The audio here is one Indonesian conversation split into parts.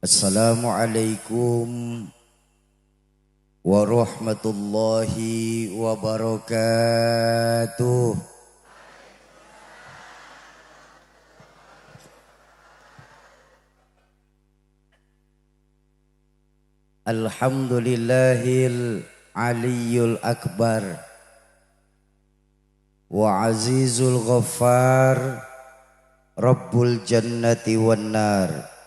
Assalamualaikum warahmatullahi wabarakatuh. Alhamdulillahil aliyyul akbar wa azizul ghaffar rabbul jannati wan nar.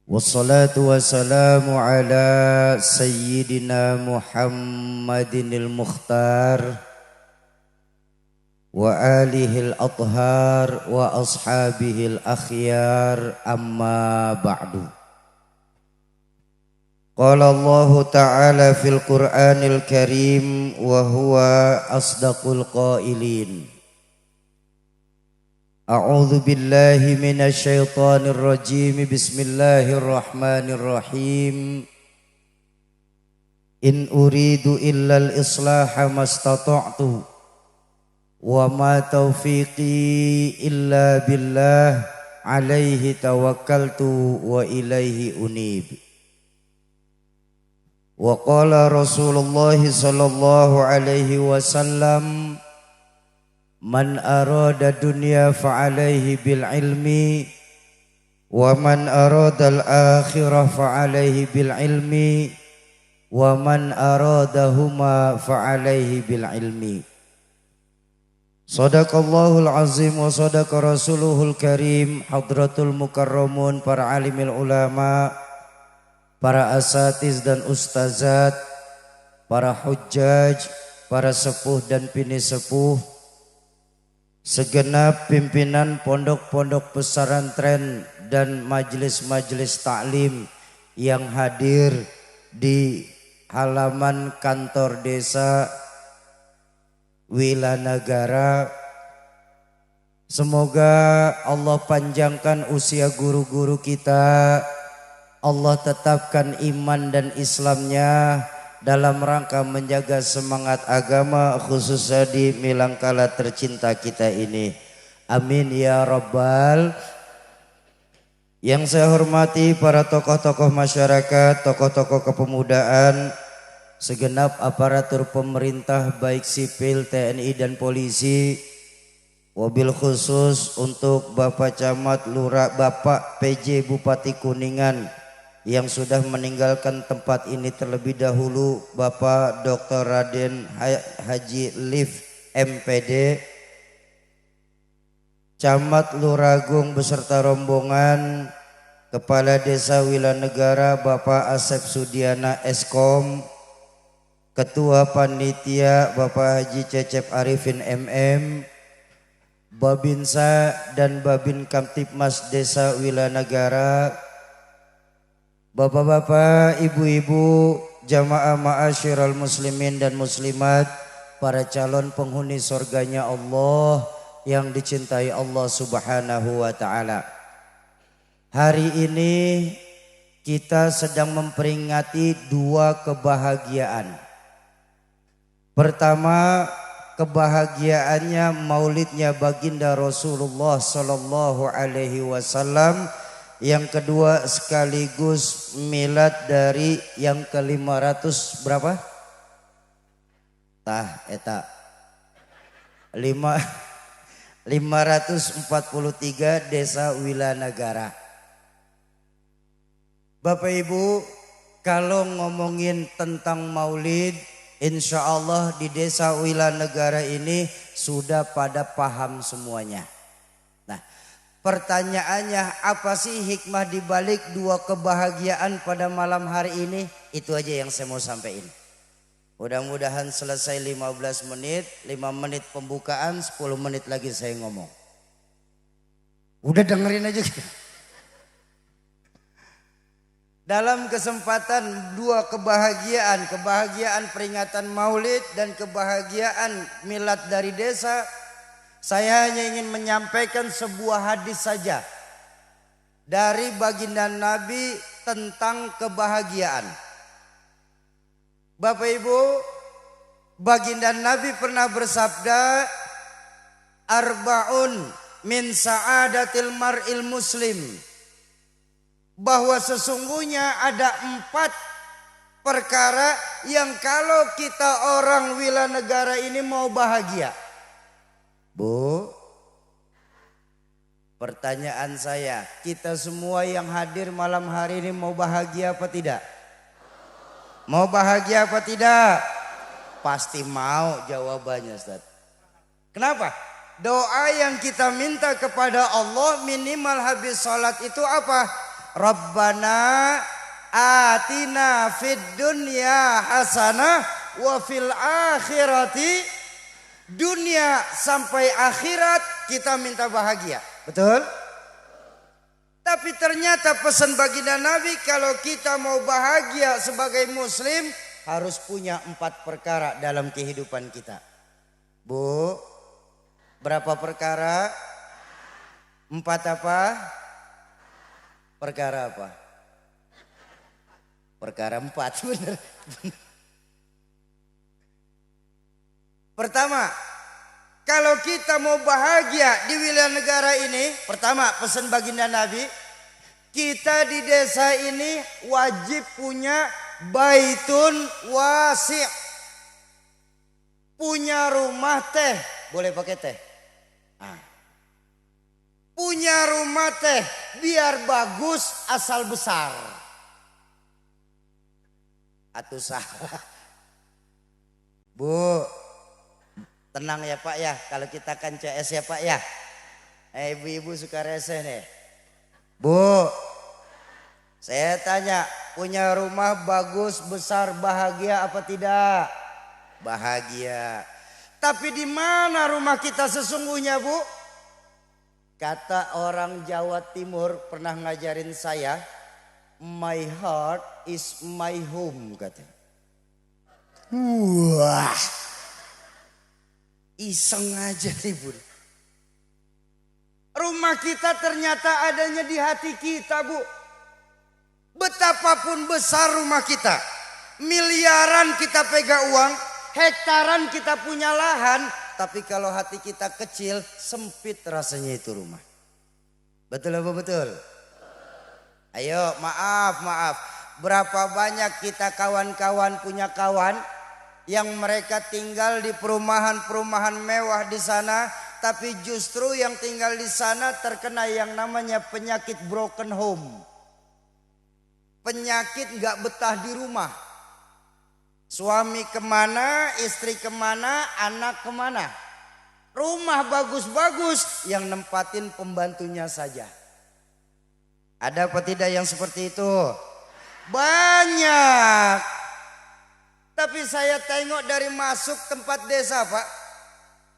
Wassalatu wassalamu ala sayyidina Muhammadinil Mukhtar wa alihil athhar wa ashabihil akhyar, amma ba'du. Qala Allah ta'ala fil Qur'anil Karim wa huwa asdaqul qailin. A'udzu billahi minasy syaithanir rajim. Bismillahirrahmanirrahim. In uridu illal islaha mastata'tu wa ma taufiqi illa billah alaihi tawakkaltu wa ilaihi unib. Wa qala Rasulullah sallallahu alaihi wasallam, man arada dunya fa'alaihi bil ilmi wa man arada al akhirah fa'alaihi bil ilmi wa man aradahuma fa'alaihi bil ilmi. Sadaqallahul azim wa sadaqa rasuluhul karim. Hadratul mukarramun, para alimil ulama, para asatiz dan ustazat, para hujjaj, para sepuh dan bini sepuh, segenap pimpinan pondok-pondok pesantren dan majelis-majelis taklim yang hadir di halaman kantor desa Wilanagara. Semoga Allah panjangkan usia guru-guru kita, Allah tetapkan iman dan Islamnya dalam rangka menjaga semangat agama, khususnya di Milangkala tercinta kita ini. Amin ya rabbal. Yang saya hormati para tokoh-tokoh masyarakat, tokoh-tokoh kepemudaan, segenap aparatur pemerintah baik sipil, TNI dan polisi, wabil khusus untuk Bapak Camat, Lurah, Bapak PJ Bupati Kuningan yang sudah meninggalkan tempat ini terlebih dahulu, Bapak Dr. Raden Haji Lif MPD, Camat Luragung beserta rombongan, Kepala Desa Wilanegara Bapak Asep Sudiana Eskom, Ketua Panitia Bapak Haji Cecep Arifin MM, Babinsa dan Babin Kamtipmas Desa Wilanegara, Bapak-bapak, ibu-ibu, jamaah ma'asyiral muslimin dan muslimat, para calon penghuni surganya Allah yang dicintai Allah Subhanahu wa ta'ala. Hari ini kita sedang memperingati dua kebahagiaan. Pertama, kebahagiaannya maulidnya baginda Rasulullah sallallahu alaihi wasallam. Yang kedua sekaligus milad dari yang ke-500 berapa? Tah eta 543 Desa Wilanagara. Bapak Ibu, kalau ngomongin tentang maulid, insya Allah di Desa Wilanegara ini sudah pada paham semuanya. Nah, pertanyaannya, apa sih hikmah dibalik dua kebahagiaan pada malam hari ini? Itu aja yang saya mau sampaikan. Mudah-mudahan selesai 15 menit, 5 menit pembukaan, 10 menit lagi saya ngomong. Udah dengerin aja. Dalam kesempatan dua kebahagiaan, kebahagiaan peringatan maulid dan kebahagiaan milad dari desa, saya hanya ingin menyampaikan sebuah hadis saja dari baginda Nabi tentang kebahagiaan. Bapak Ibu, baginda Nabi pernah bersabda, arba'un min sa'adatil mar'il muslim. bahwa sesungguhnya ada 4 perkara yang kalau kita orang Wilanegara ini mau bahagia. Bu, pertanyaan saya, kita semua yang hadir malam hari ini mau bahagia apa tidak? Mau bahagia apa tidak? Pasti mau jawabannya, Ustaz. Kenapa? Doa yang kita minta kepada Allah minimal habis sholat itu apa? Rabbana atina fid dunya hasanah wa fil akhirati, dunia sampai akhirat kita minta bahagia. Betul? Tapi ternyata pesan baginda Nabi kalau kita mau bahagia sebagai muslim harus punya 4 perkara dalam kehidupan kita. Bu, berapa perkara? 4 apa? Perkara apa? Perkara 4, benar. Pertama, kalau kita mau bahagia di Wilanegara ini, pertama pesan baginda Nabi, kita di desa ini wajib punya baitun wasi'. Punya rumah teh, boleh pakai teh. Punya rumah teh biar bagus asal besar. Atuh salah. Bu, tenang ya Pak ya, kalau kita kan CS ya Pak ya. Ibu-ibu suka reseh nih. Bu, saya tanya, punya rumah bagus, besar, bahagia apa tidak? Bahagia. Tapi di mana rumah kita sesungguhnya, Bu? Kata orang Jawa Timur pernah ngajarin saya, my heart is my home, katanya. Wah, iseng aja nih, Bu. Rumah kita ternyata adanya di hati kita, Bu. Betapapun besar rumah kita, miliaran kita pegang uang, hektaran kita punya lahan, tapi kalau hati kita kecil, sempit rasanya itu rumah. Betul apa betul? Ayo, maaf. Berapa banyak kita kawan-kawan punya kawan yang mereka tinggal di perumahan-perumahan mewah di sana, tapi justru yang tinggal di sana terkena yang namanya penyakit broken home. Penyakit gak betah di rumah. Suami kemana, istri kemana, anak kemana. Rumah bagus-bagus yang nempatin pembantunya saja. Ada apa tidak yang seperti itu? Banyak. Tapi saya tengok dari masuk tempat desa, Pak.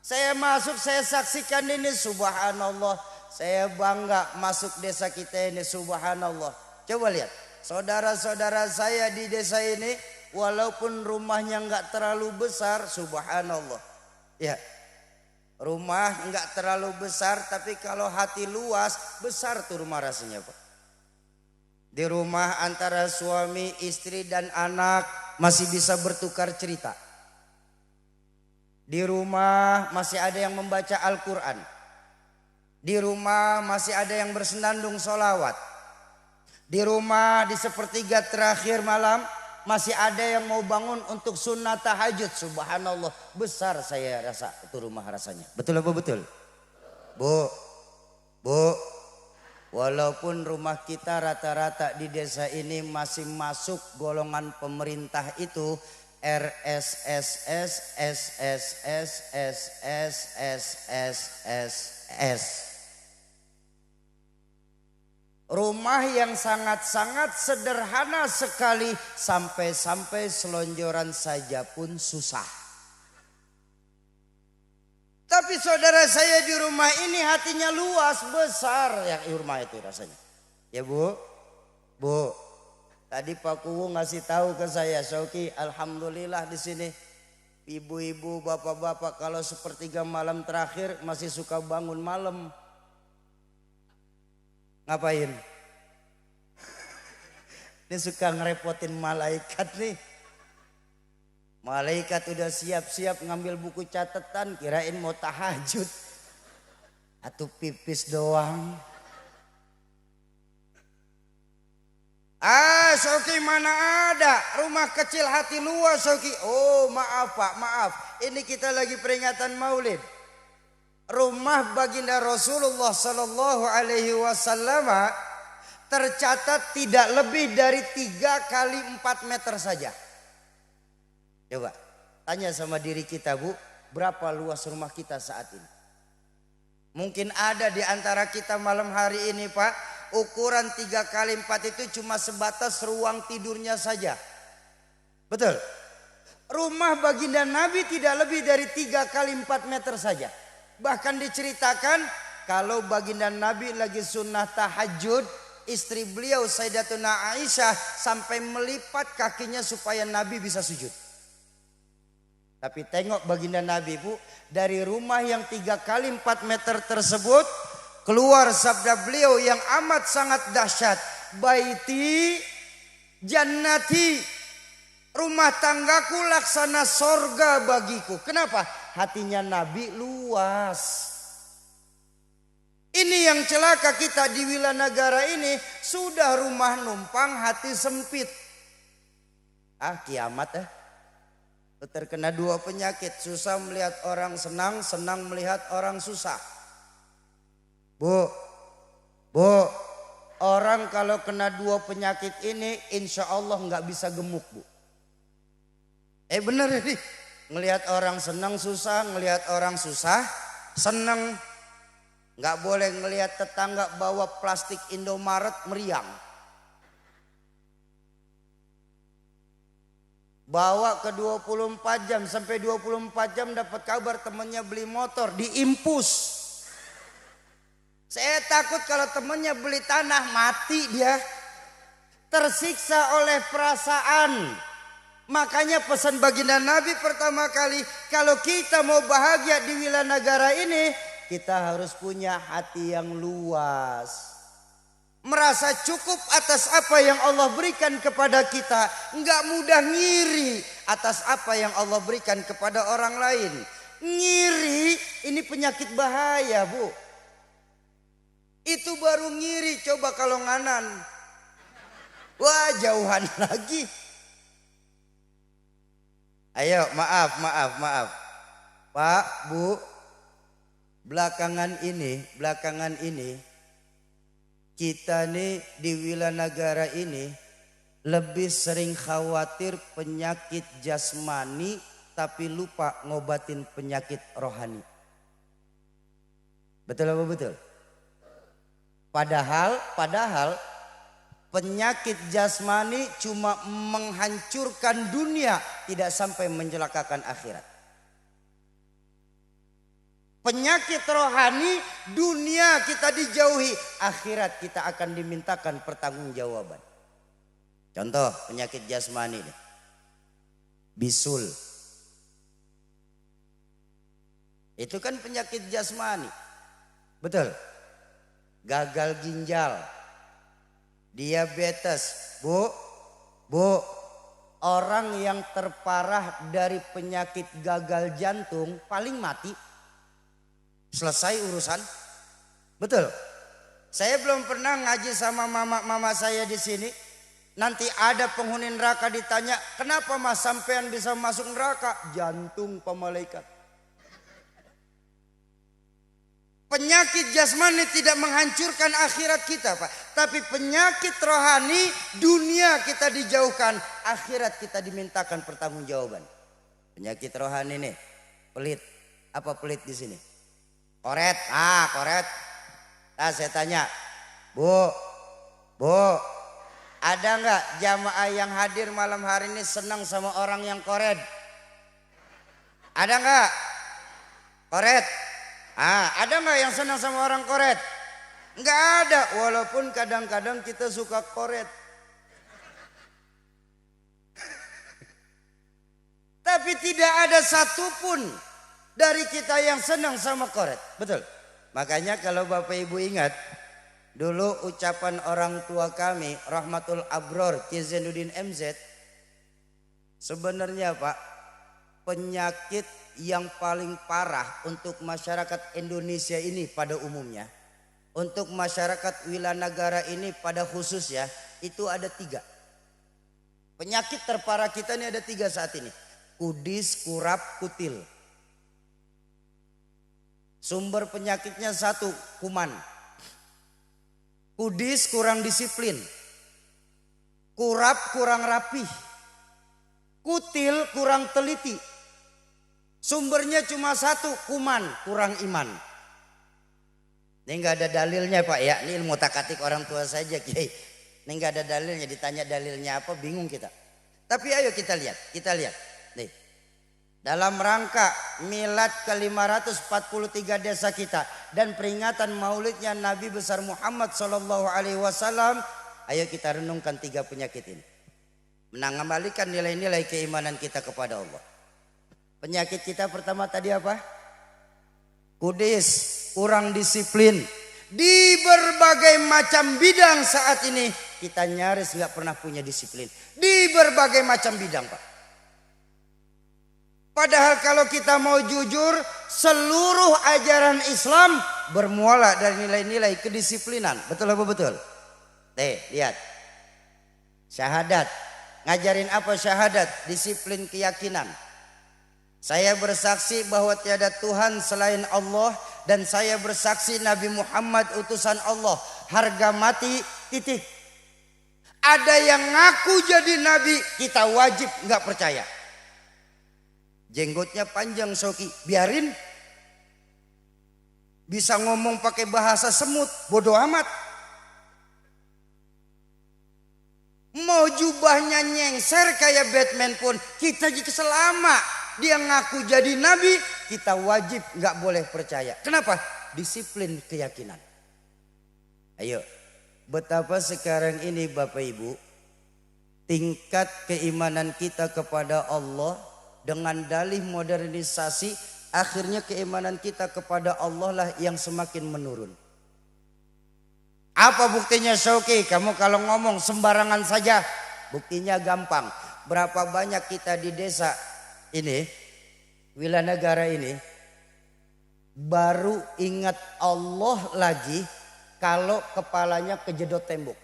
Saya masuk, saya saksikan ini, subhanallah. Saya bangga masuk desa kita ini, subhanallah. Coba lihat, saudara-saudara saya di desa ini, walaupun rumahnya enggak terlalu besar, subhanallah. Ya, rumah enggak terlalu besar, tapi kalau hati luas, besar tuh rumah rasanya, Pak. Di rumah antara suami, istri, dan anak masih bisa bertukar cerita. Di rumah masih ada yang membaca Al-Quran. Di rumah masih ada yang bersenandung sholawat. Di rumah di sepertiga terakhir malam masih ada yang mau bangun untuk sunnah tahajud. Subhanallah, besar saya rasa itu rumah rasanya. Betul apa betul? Bu, walaupun rumah kita rata-rata di desa ini masih masuk golongan pemerintah itu RSSS, SSS, SS, SSSS. Rumah yang sangat-sangat sederhana sekali, sampai-sampai selonjoran saja pun susah. Tapi saudara saya di rumah ini hatinya luas, besar yang rumah itu rasanya. Ya Bu, tadi Pak Kuwu ngasih tahu ke saya, Syauki, alhamdulillah di sini ibu-ibu, bapak-bapak kalau sepertiga malam terakhir masih suka bangun malam. Ngapain? Ini suka ngerepotin malaikat nih. Malaikat udah siap-siap ngambil buku catatan, kirain mau tahajud atau pipis doang. Ah, Soki mana ada rumah kecil hati luas Soki. Oh maaf Pak, maaf. Ini kita lagi peringatan Maulid. Rumah baginda Rasulullah Sallallahu Alaihi Wasallam tercatat tidak lebih dari 3 kali 4 meter saja. Coba tanya sama diri kita Bu, berapa luas rumah kita saat ini? Mungkin ada di antara kita malam hari ini Pak, ukuran 3 kali 4 itu cuma sebatas ruang tidurnya saja. Betul? Rumah baginda Nabi tidak lebih dari 3 kali 4 meter saja. Bahkan diceritakan kalau baginda Nabi lagi sunnah tahajud, istri beliau Sayyidatuna Aisyah sampai melipat kakinya supaya Nabi bisa sujud. Tapi tengok baginda Nabi Bu, dari rumah yang 3 kali 4 meter tersebut keluar sabda beliau yang amat sangat dahsyat. Baiti jannati, rumah tanggaku laksana sorga bagiku. Kenapa? Hatinya Nabi luas. Ini yang celaka kita di Wilanagara ini, sudah rumah numpang hati sempit. Ah kiamat terkena 2 penyakit. Susah melihat orang senang, senang melihat orang susah. Bu, orang kalau kena 2 penyakit ini insya Allah nggak bisa gemuk Bu. Bener ini. Ngelihat orang senang susah, ngelihat orang susah senang. Nggak boleh ngelihat tetangga bawa plastik Indomaret meriang. Bawa ke 24 jam, sampai 24 jam dapat kabar temannya beli motor, diimpus. Saya takut kalau temannya beli tanah, mati dia. Tersiksa oleh perasaan. Makanya pesan baginda Nabi pertama kali, kalau kita mau bahagia di Wilanagara ini, kita harus punya hati yang luas. Merasa cukup atas apa yang Allah berikan kepada kita. Enggak mudah ngiri atas apa yang Allah berikan kepada orang lain. Ngiri ini penyakit bahaya Bu. Itu baru ngiri, coba kalau nganan. Wah jauhan lagi. Ayo maaf. Pak, Bu, belakangan ini kita nih di Wilanagara ini lebih sering khawatir penyakit jasmani tapi lupa ngobatin penyakit rohani. Betul apa betul? Padahal penyakit jasmani cuma menghancurkan dunia, tidak sampai mencelakakan akhirat. Penyakit rohani, dunia kita dijauhi, akhirat kita akan dimintakan pertanggungjawaban. Contoh penyakit jasmani nih. Bisul. Itu kan penyakit jasmani. Betul? Gagal ginjal. Diabetes. Bu, orang yang terparah dari penyakit gagal jantung paling mati. Selesai urusan. Betul. Saya belum pernah ngaji sama mama saya di sini. Nanti ada penghuni neraka ditanya, kenapa Mas sampean bisa masuk neraka? Jantung pemalaikat. Penyakit jasmani tidak menghancurkan akhirat kita Pak. Tapi penyakit rohani, dunia kita dijauhkan, akhirat kita dimintakan pertanggungjawaban. Penyakit rohani nih, pelit. Apa pelit di sini? Koret. Koret. Nah saya tanya, Bu, ada nggak jamaah yang hadir malam hari ini senang sama orang yang koret? Ada nggak? Koret. Ada nggak yang senang sama orang koret? Nggak ada, walaupun kadang-kadang kita suka koret. Tapi tidak ada satupun dari kita yang senang sama koret. Betul? Makanya kalau Bapak Ibu ingat, dulu ucapan orang tua kami, Rahmatul Abror, Ki Zainuddin MZ, sebenarnya Pak, penyakit yang paling parah untuk masyarakat Indonesia ini pada umumnya, untuk masyarakat Wilanagara ini pada khusus ya, itu ada 3. Penyakit terparah kita ini ada 3 saat ini. Kudis, kurap, kutil. Sumber penyakitnya 1, kuman. Kudis kurang disiplin. Kurap kurang rapih. Kutil kurang teliti. Sumbernya cuma 1, kuman, kurang iman. Ini nggak ada dalilnya Pak ya, ini ilmu takatik orang tua saja Kiai. Ini nggak ada dalilnya, ditanya dalilnya apa bingung kita. Tapi ayo kita lihat. Nih, dalam rangka milad ke-543 desa kita dan peringatan maulidnya Nabi besar Muhammad SAW, ayo kita renungkan 3 penyakit ini. Mengembalikan nilai-nilai keimanan kita kepada Allah. Penyakit kita pertama tadi apa? Kudis, kurang disiplin. Di berbagai macam bidang saat ini kita nyaris nggak pernah punya disiplin. Di berbagai macam bidang Pak. Padahal kalau kita mau jujur, seluruh ajaran Islam bermula dari nilai-nilai kedisiplinan. Betul apa betul? Lihat. Syahadat. Ngajarin apa syahadat? Disiplin keyakinan. Saya bersaksi bahwa tiada Tuhan selain Allah dan saya bersaksi Nabi Muhammad utusan Allah. Harga mati titik. Ada yang ngaku jadi nabi, kita wajib nggak percaya. Jenggotnya panjang Soki, biarin. Bisa ngomong pakai bahasa semut, bodoh amat. Mau jubahnya nyengser kayak Batman pun kita jika selama dia ngaku jadi nabi, kita wajib nggak boleh percaya. Kenapa? Disiplin keyakinan. Ayo, betapa sekarang ini Bapak Ibu, tingkat keimanan kita kepada Allah dengan dalih modernisasi, akhirnya keimanan kita kepada Allah lah yang semakin menurun. Apa buktinya Syauki? Kamu kalau ngomong sembarangan saja, buktinya gampang. Berapa banyak kita di desa ini, wilayah negara ini, baru ingat Allah lagi kalau kepalanya kejedot tembok.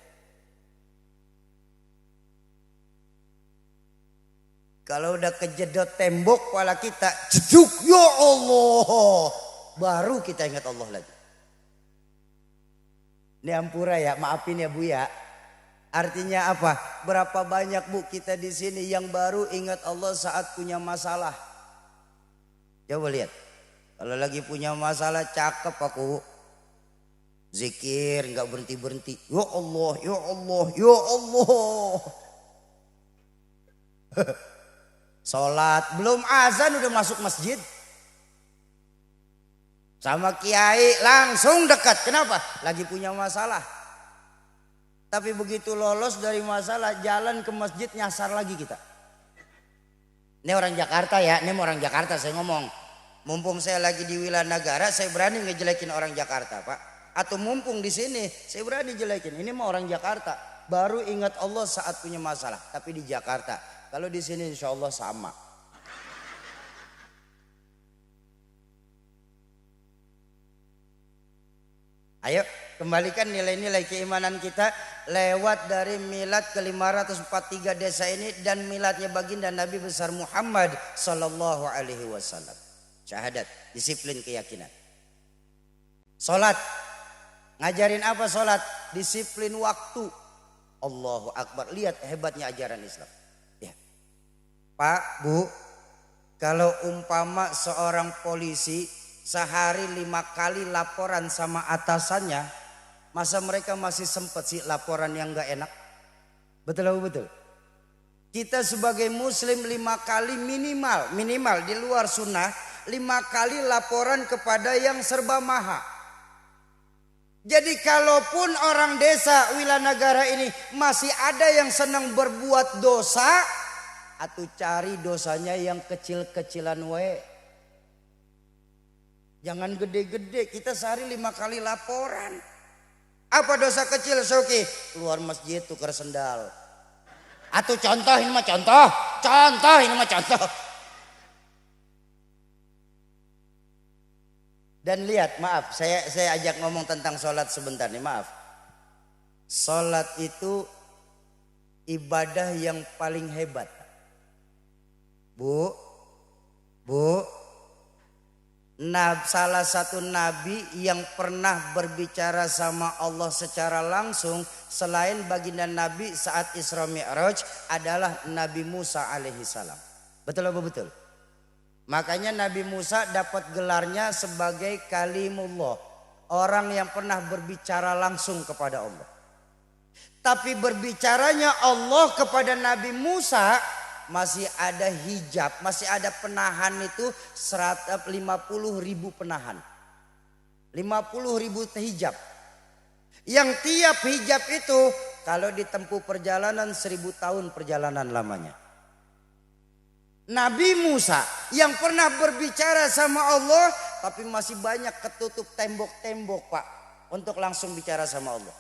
Kalau udah kejedot tembok kepala kita, jeduk, ya Allah, baru kita ingat Allah lagi. Ini ampura ya, maafin ya Bu ya. Artinya apa? Berapa banyak Bu kita di sini yang baru ingat Allah saat punya masalah. Coba lihat. Kalau lagi punya masalah cakep aku. Zikir nggak berhenti-berhenti. Ya Allah, ya Allah, ya Allah. Sholat belum azan udah masuk masjid. Sama kiai langsung dekat. Kenapa? Lagi punya masalah. Tapi begitu lolos dari masalah, jalan ke masjid nyasar lagi kita. Ini orang Jakarta ya, ini orang Jakarta saya ngomong. Mumpung saya lagi di wilayah negara, saya berani ngejelekin orang Jakarta Pak. Atau mumpung di sini, saya berani jelekin. Ini mah orang Jakarta, baru ingat Allah saat punya masalah. Tapi di Jakarta, kalau di sini insya Allah sama. Ayo kembalikan nilai-nilai keimanan kita lewat dari milad ke-543 desa ini dan miladnya baginda Nabi besar Muhammad sallallahu alaihi wasallam. Syahadat, disiplin keyakinan. Salat. Ngajarin apa salat? Disiplin waktu. Allahu Akbar. Lihat hebatnya ajaran Islam. Ya. Pak, Bu, kalau umpama seorang polisi sehari 5 kali laporan sama atasannya, masa mereka masih sempat sih laporan yang gak enak? Betul atau betul? Kita sebagai muslim 5 kali minimal di luar sunnah, 5 kali laporan kepada yang serba maha. Jadi kalaupun orang desa wilayah negara ini masih ada yang senang berbuat dosa, atau cari dosanya yang kecil-kecilan wae. Jangan gede-gede, kita sehari 5 kali laporan. Apa dosa kecil Soki? Keluar masjid tukar sendal. Atau contoh ini mah contoh. Dan lihat, maaf, saya ajak ngomong tentang sholat sebentar nih, maaf. Sholat itu ibadah yang paling hebat. Bu, salah satu nabi yang pernah berbicara sama Allah secara langsung selain baginda Nabi saat Isra Mi'raj adalah Nabi Musa alaihissalam. Betul apa betul? Makanya Nabi Musa dapat gelarnya sebagai kalimullah, orang yang pernah berbicara langsung kepada Allah. Tapi berbicaranya Allah kepada Nabi Musa masih ada hijab, masih ada penahan itu 50.000 penahan. 50.000 hijab. Yang tiap hijab itu kalau ditempuh perjalanan 1000 tahun perjalanan lamanya. Nabi Musa yang pernah berbicara sama Allah tapi masih banyak ketutup tembok-tembok Pak untuk langsung bicara sama Allah.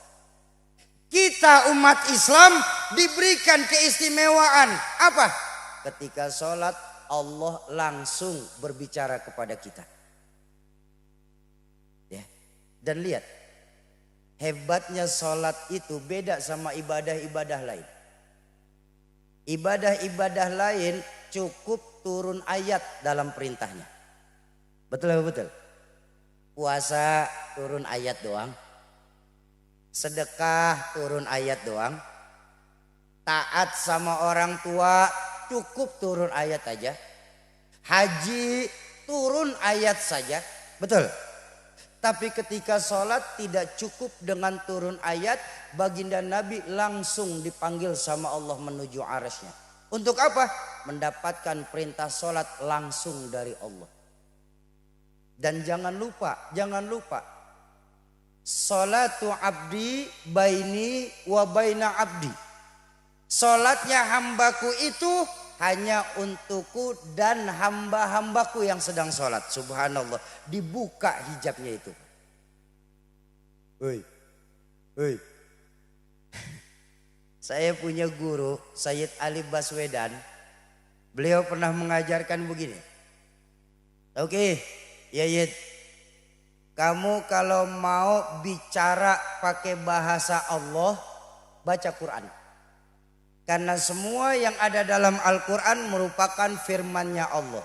Kita umat Islam diberikan keistimewaan apa? Ketika sholat Allah langsung berbicara kepada kita. Ya. Dan lihat hebatnya sholat itu beda sama ibadah-ibadah lain. Ibadah-ibadah lain cukup turun ayat dalam perintahnya. Betul apa betul? Puasa turun ayat doang. Sedekah turun ayat doang. Taat sama orang tua cukup turun ayat aja. Haji turun ayat saja. Betul. Tapi ketika sholat tidak cukup dengan turun ayat. Baginda Nabi langsung dipanggil sama Allah menuju arasnya. Untuk apa? Mendapatkan perintah sholat langsung dari Allah. Dan jangan lupa. Sholatu abdi baini wa baina abdi. Sholatnya hambaku itu hanya untukku dan hamba-hambaku yang sedang sholat. Subhanallah. Dibuka hijabnya itu. Hei. Saya punya guru Sayyid Ali Baswedan. Beliau pernah mengajarkan begini. Oke, Yayid. Kamu kalau mau bicara pakai bahasa Allah, baca Quran. Karena semua yang ada dalam Al-Quran merupakan firman-Nya Allah.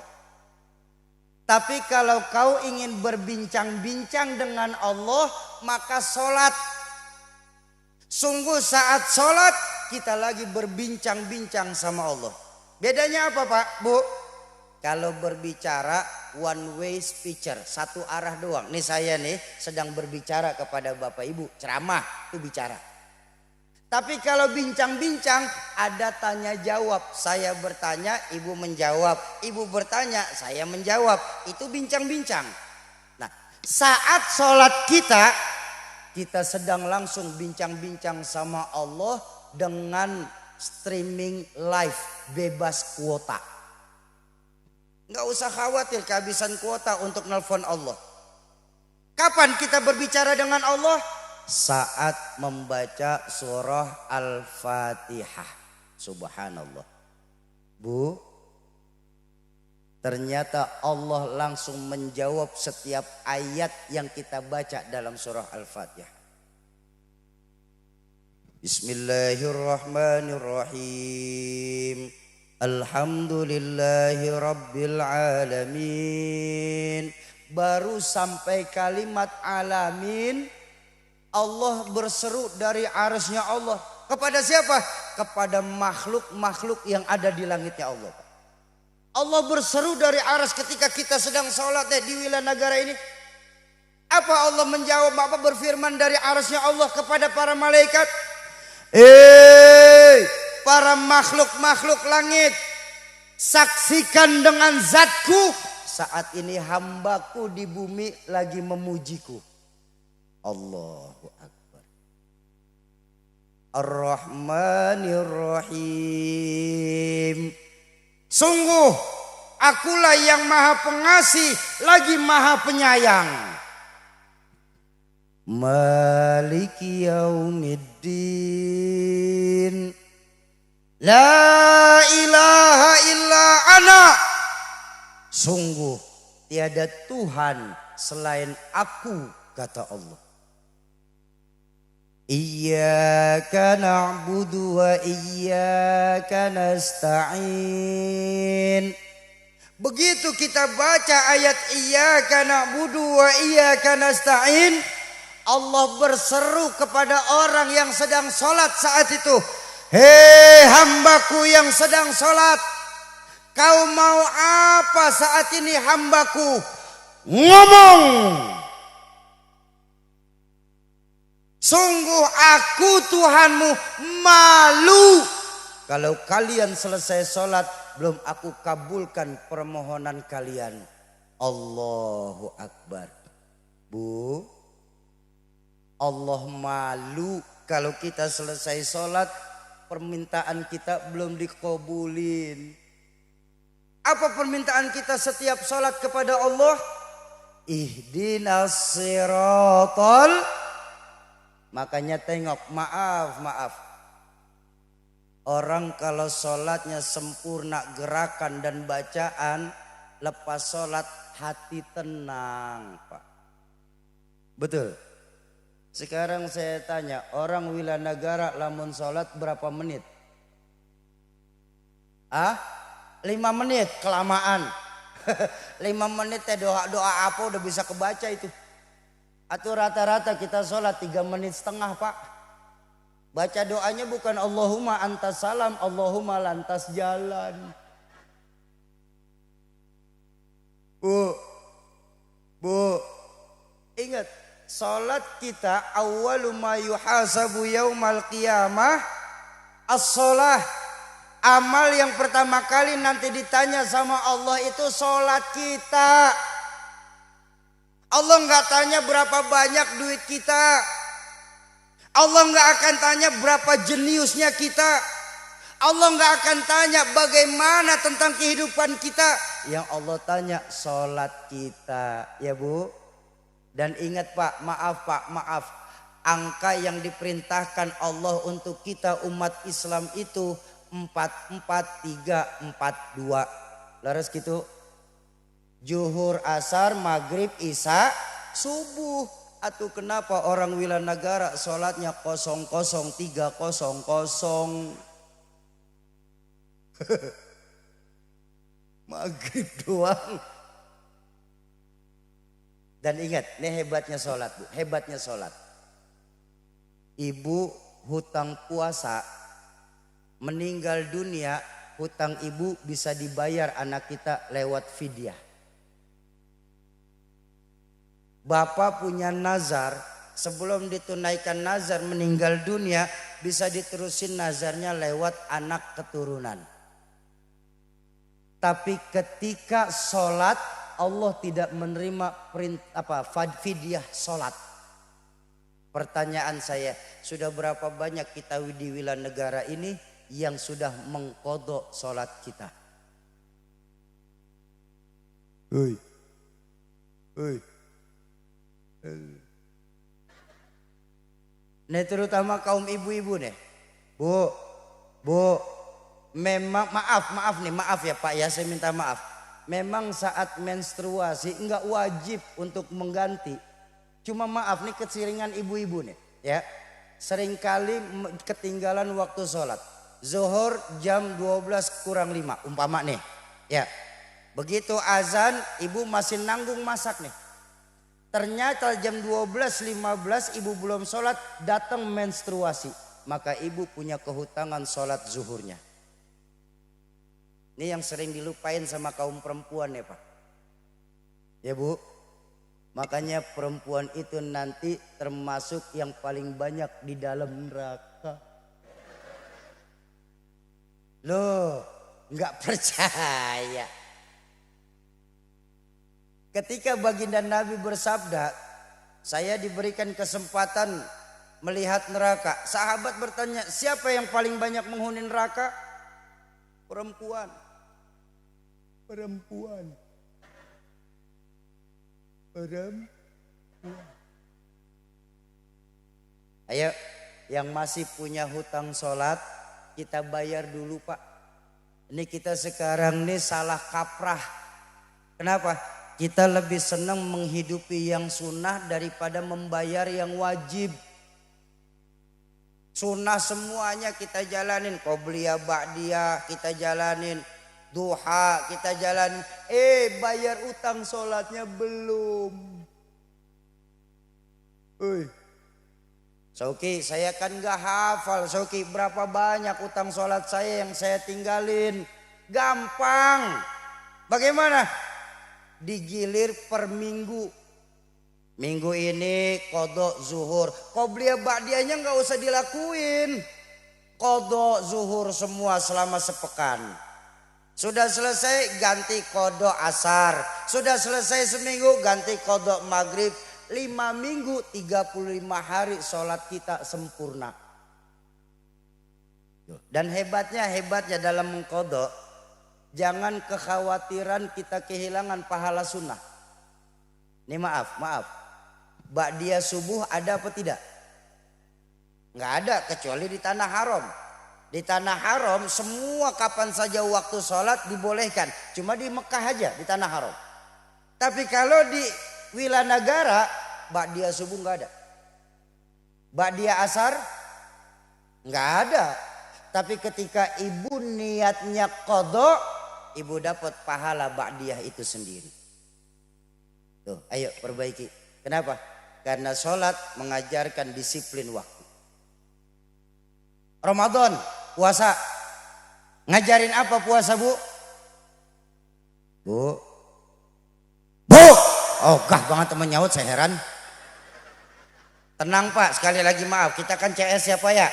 Tapi kalau kau ingin berbincang-bincang dengan Allah, maka sholat. Sungguh saat sholat kita lagi berbincang-bincang sama Allah. Bedanya apa Pak, Bu? Kalau berbicara one way speaker, satu arah doang. Nih saya nih sedang berbicara kepada Bapak Ibu, ceramah itu bicara. Tapi kalau bincang-bincang ada tanya jawab. Saya bertanya, Ibu menjawab. Ibu bertanya, saya menjawab. Itu bincang-bincang. Nah, saat sholat kita sedang langsung bincang-bincang sama Allah dengan streaming live bebas kuota. Nggak usah khawatir kehabisan kuota untuk nelpon Allah. Kapan kita berbicara dengan Allah? Saat membaca surah Al-Fatihah. Subhanallah. Bu, ternyata Allah langsung menjawab setiap ayat yang kita baca dalam surah Al-Fatihah. Bismillahirrahmanirrahim. Alhamdulillahi rabbil alamin. Baru sampai kalimat alamin, Allah berseru dari arasnya Allah. Kepada siapa? Kepada makhluk-makhluk yang ada di langitnya Allah. Allah berseru dari aras ketika kita sedang sholat di wilayah negara ini. Apa Allah menjawab? Apa berfirman dari arasnya Allah kepada para malaikat? Para makhluk-makhluk langit, saksikan dengan zatku, saat ini hambaku di bumi lagi memujiku. Allahu Akbar. Ar-Rahmanir-Rahim. Sungguh akulah yang maha pengasih lagi maha penyayang. Maliki yaumiddin. La ilaha illa ana. Sungguh tiada Tuhan selain aku, kata Allah. Iyyaka na'budu wa iyyaka nasta'in. Begitu kita baca ayat iyyaka na'budu wa iyyaka nasta'in, Allah berseru kepada orang yang sedang sholat saat itu. Hei hambaku yang sedang sholat, kau mau apa saat ini hambaku? Ngomong. Sungguh aku Tuhanmu malu kalau kalian selesai sholat belum aku kabulkan permohonan kalian. Allahu Akbar. Bu, Allah malu kalau kita selesai sholat permintaan kita belum dikabulin. Apa permintaan kita setiap sholat kepada Allah? Ihdinas siratal. Makanya tengok, maaf. Orang kalau sholatnya sempurna gerakan dan bacaan, lepas sholat hati tenang, Pak. Betul. Sekarang saya tanya, orang Wilanagara lamun sholat berapa menit? 5 menit kelamaan. 5 menit ya doa apa udah bisa kebaca itu. Atau rata-rata kita sholat 3 menit setengah, Pak. Baca doanya bukan Allahumma antas salam, Allahumma lantas jalan. Bu, ingat, sholat kita awwalu ma yuhasabu yaumal qiyamah as-sholah. Amal yang pertama kali nanti ditanya sama Allah itu sholat kita. Allah nggak tanya berapa banyak duit kita. Allah nggak akan tanya berapa jeniusnya kita. Allah nggak akan tanya bagaimana tentang kehidupan kita. Yang Allah tanya sholat kita, ya Bu. Dan ingat Pak, maaf. Angka yang diperintahkan Allah untuk kita umat Islam itu 4-4-3-4-2. Laras gitu. Zuhur, asar, maghrib, isya, subuh. Atau kenapa orang Wilanagara sholatnya 00-3-0-0. Maghrib doang. Dan ingat, ini hebatnya sholat, Bu. Hebatnya sholat. Ibu hutang puasa, meninggal dunia, hutang ibu bisa dibayar anak kita lewat fidyah. Bapak punya nazar, sebelum ditunaikan nazar meninggal dunia, bisa diterusin nazarnya lewat anak keturunan. Tapi ketika sholat, Allah tidak menerima fidyah sholat. Pertanyaan saya, sudah berapa banyak kita di Wilanegara ini yang sudah mengkodok sholat kita? Hei. Nih terutama kaum ibu-ibu nih. Bu, memang maaf ya Pak ya, saya minta maaf. Memang saat menstruasi enggak wajib untuk mengganti. Cuma maaf nih keseringan ibu-ibu nih ya. Seringkali ketinggalan waktu sholat. Zuhur jam 12:05 umpama nih. Ya. Begitu azan ibu masih nanggung masak nih. Ternyata jam 12:15 ibu belum sholat, datang menstruasi. Maka ibu punya kehutangan sholat zuhurnya. Ini yang sering dilupain sama kaum perempuan ya Pak. Ya Bu. Makanya perempuan itu nanti termasuk yang paling banyak di dalam neraka. Loh, nggak percaya. Ketika baginda Nabi bersabda, saya diberikan kesempatan melihat neraka. Sahabat bertanya, siapa yang paling banyak menghuni neraka? Perempuan. Ayo, yang masih punya hutang sholat, kita bayar dulu Pak. Ini kita sekarang nih salah kaprah. Kenapa? Kita lebih senang menghidupi yang sunnah daripada membayar yang wajib. Sunnah semuanya kita jalanin. Qobliyah, ba'diyah kita jalanin. Duha kita jalanin. Bayar utang sholatnya belum. Sauki, saya kan gak hafal. Sauki, berapa banyak utang sholat saya yang saya tinggalin. Gampang. Bagaimana? Digilir per minggu. Minggu ini qodho zuhur. Qobliyah ba'diyahnya gak usah dilakuin. Qodho zuhur semua selama sepekan. Sudah selesai ganti qodho asar. Sudah selesai seminggu ganti qodho maghrib. 5 minggu 35 hari sholat kita sempurna. Dan hebatnya dalam mengqodho, jangan kekhawatiran kita kehilangan pahala sunnah. Ini maaf. Ba'diyah subuh ada apa tidak? Nggak ada kecuali di tanah haram. Di tanah haram semua kapan saja waktu sholat dibolehkan. Cuma di Mekah aja di tanah haram. Tapi kalau di wilayah negara, ba'diyah subuh nggak ada. Ba'diyah asar nggak ada. Tapi ketika ibu niatnya qodho, ibu dapat pahala ba'diyah itu sendiri. Tuh, ayo perbaiki. Kenapa? Karena sholat mengajarkan disiplin waktu. Ramadan, puasa. Ngajarin apa puasa, Bu? Bu. Oh, gah banget teman nyaut, saya heran. Tenang Pak, sekali lagi maaf. Kita kan CS ya Pak ya.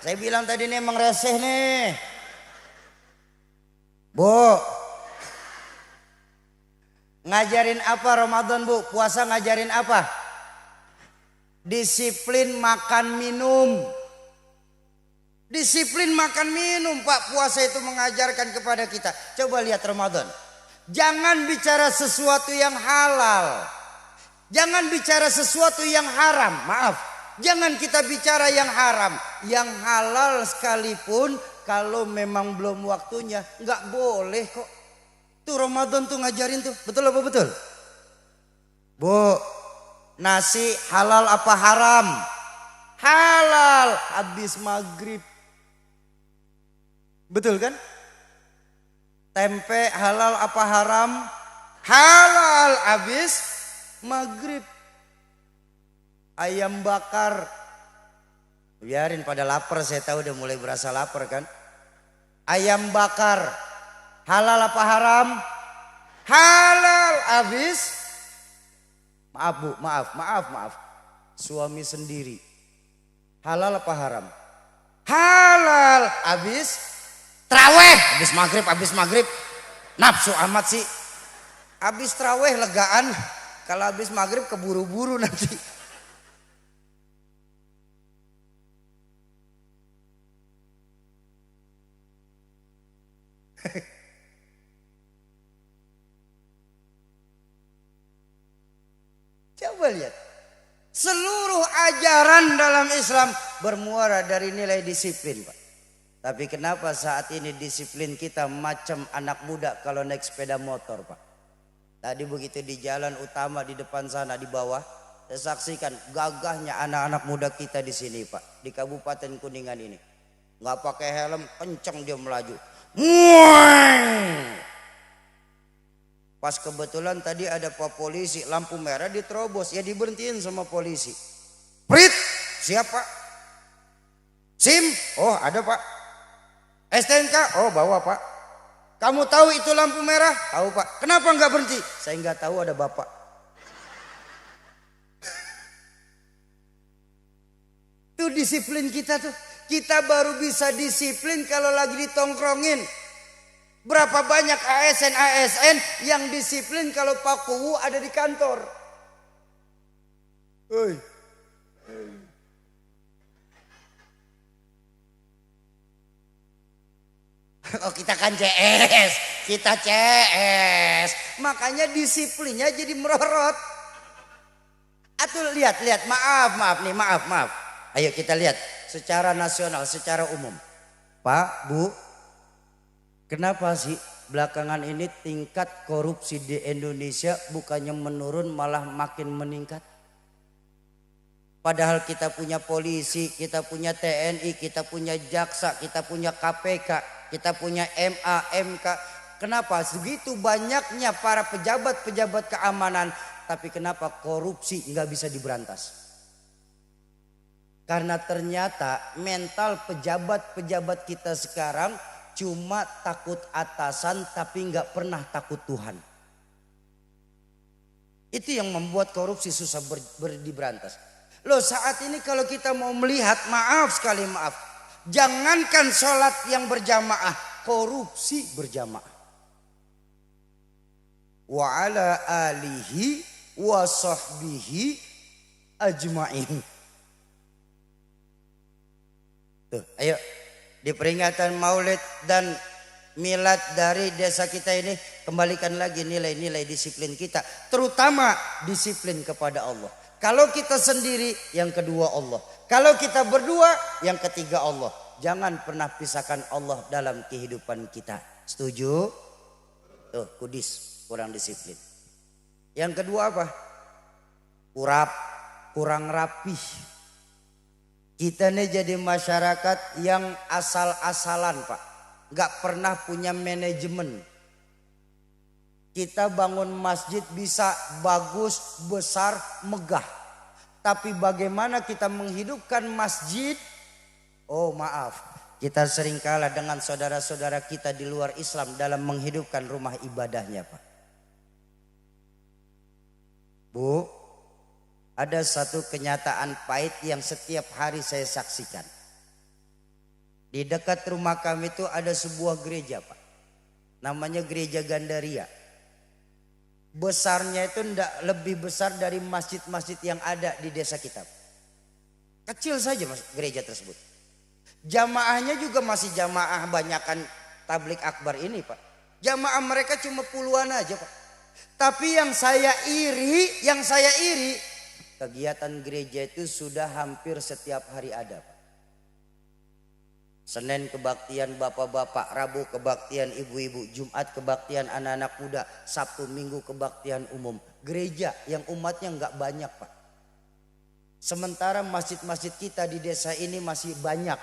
Saya bilang tadi nih emang reseh nih. Bu. Ngajarin apa Ramadan Bu? Puasa ngajarin apa? Disiplin makan minum. Disiplin makan minum Pak. Puasa itu mengajarkan kepada kita. Coba lihat Ramadan. Jangan bicara sesuatu yang halal. Jangan bicara sesuatu yang haram. Maaf. Jangan kita bicara yang haram. Yang halal sekalipun kalau memang belum waktunya nggak boleh kok. Tuh Ramadan tuh ngajarin tuh. Betul apa betul? Bu, nasi halal apa haram? Halal habis maghrib. Betul kan? Tempe halal apa haram? Halal habis maghrib. Ayam bakar. Biarin pada lapar, saya tahu udah mulai berasa lapar kan. Ayam bakar. Halal apa haram? Halal habis. Maaf Bu, maaf. Suami sendiri. Halal apa haram? Halal habis traweh, habis maghrib. Nafsu amat sih. Habis traweh legaan. Kalau habis maghrib keburu-buru nanti. Coba lihat. Seluruh ajaran dalam Islam bermuara dari nilai disiplin Pak. Tapi kenapa saat ini disiplin kita macam anak muda kalau naik sepeda motor Pak. Tadi begitu di jalan utama di depan sana di bawah. Saya saksikan gagahnya anak-anak muda kita di sini Pak. Di Kabupaten Kuningan ini. Nggak pakai helm kenceng dia melaju. Pas kebetulan tadi ada Pak polisi lampu merah diterobos. Ya diberhentiin sama polisi. Prit siapa? SIM? Oh ada Pak. STNK? Oh bawa Pak. Kamu tahu itu lampu merah? Tahu Pak. Kenapa nggak berhenti? Saya nggak tahu ada Bapak. Itu disiplin kita tuh. Kita baru bisa disiplin kalau lagi ditongkrongin. Berapa banyak ASN yang disiplin kalau Pak Kuwu ada di kantor. Oh kita kan CS, kita CS. Makanya disiplinnya jadi merorot. Atuh lihat, maaf. Ayo kita lihat secara nasional, secara umum. Pak, Bu, kenapa sih belakangan ini tingkat korupsi di Indonesia bukannya menurun malah makin meningkat? Padahal kita punya polisi, kita punya TNI, kita punya jaksa, kita punya KPK, kita punya MA, MK. Kenapa segitu banyaknya para pejabat-pejabat keamanan, tapi kenapa korupsi nggak bisa diberantas? Karena ternyata mental pejabat-pejabat kita sekarang cuma takut atasan tapi nggak pernah takut Tuhan. Itu yang membuat korupsi susah diberantas. Loh, saat ini kalau kita mau melihat, maaf sekali maaf, jangankan sholat yang berjamaah, korupsi berjamaah. Wa ala alihi wa sahbihi ajma'in. Tuh, ayo di peringatan Maulid dan milad dari desa kita ini, kembalikan lagi nilai-nilai disiplin kita, terutama disiplin kepada Allah. Kalau kita sendiri, yang kedua Allah. Kalau kita berdua, yang ketiga Allah. Jangan pernah pisahkan Allah dalam kehidupan kita. Setuju? Tuh, kudis, kurang disiplin. Yang kedua apa? Kurang rapih. Kita ini jadi masyarakat yang asal-asalan, Pak. Gak pernah punya manajemen. Kita bangun masjid bisa bagus, besar, megah. Tapi bagaimana kita menghidupkan masjid? Oh maaf, kita sering kalah dengan saudara-saudara kita di luar Islam dalam menghidupkan rumah ibadahnya, Pak. Bu, ada satu kenyataan pahit yang setiap hari saya saksikan. Di dekat rumah kami itu ada sebuah gereja, Pak. Namanya Gereja Gandaria. Besarnya itu tidak lebih besar dari masjid-masjid yang ada di desa kita. Kecil saja gereja tersebut. Jamaahnya juga masih jamaah banyakan tablik akbar ini, Pak. Jamaah mereka cuma puluhan aja, Pak. Tapi yang saya iri, kegiatan gereja itu sudah hampir setiap hari ada, Pak. Senin kebaktian bapak-bapak, Rabu kebaktian ibu-ibu, Jumat kebaktian anak-anak muda, Sabtu Minggu kebaktian umum. Gereja yang umatnya nggak banyak, Pak. Sementara masjid-masjid kita di desa ini masih banyak.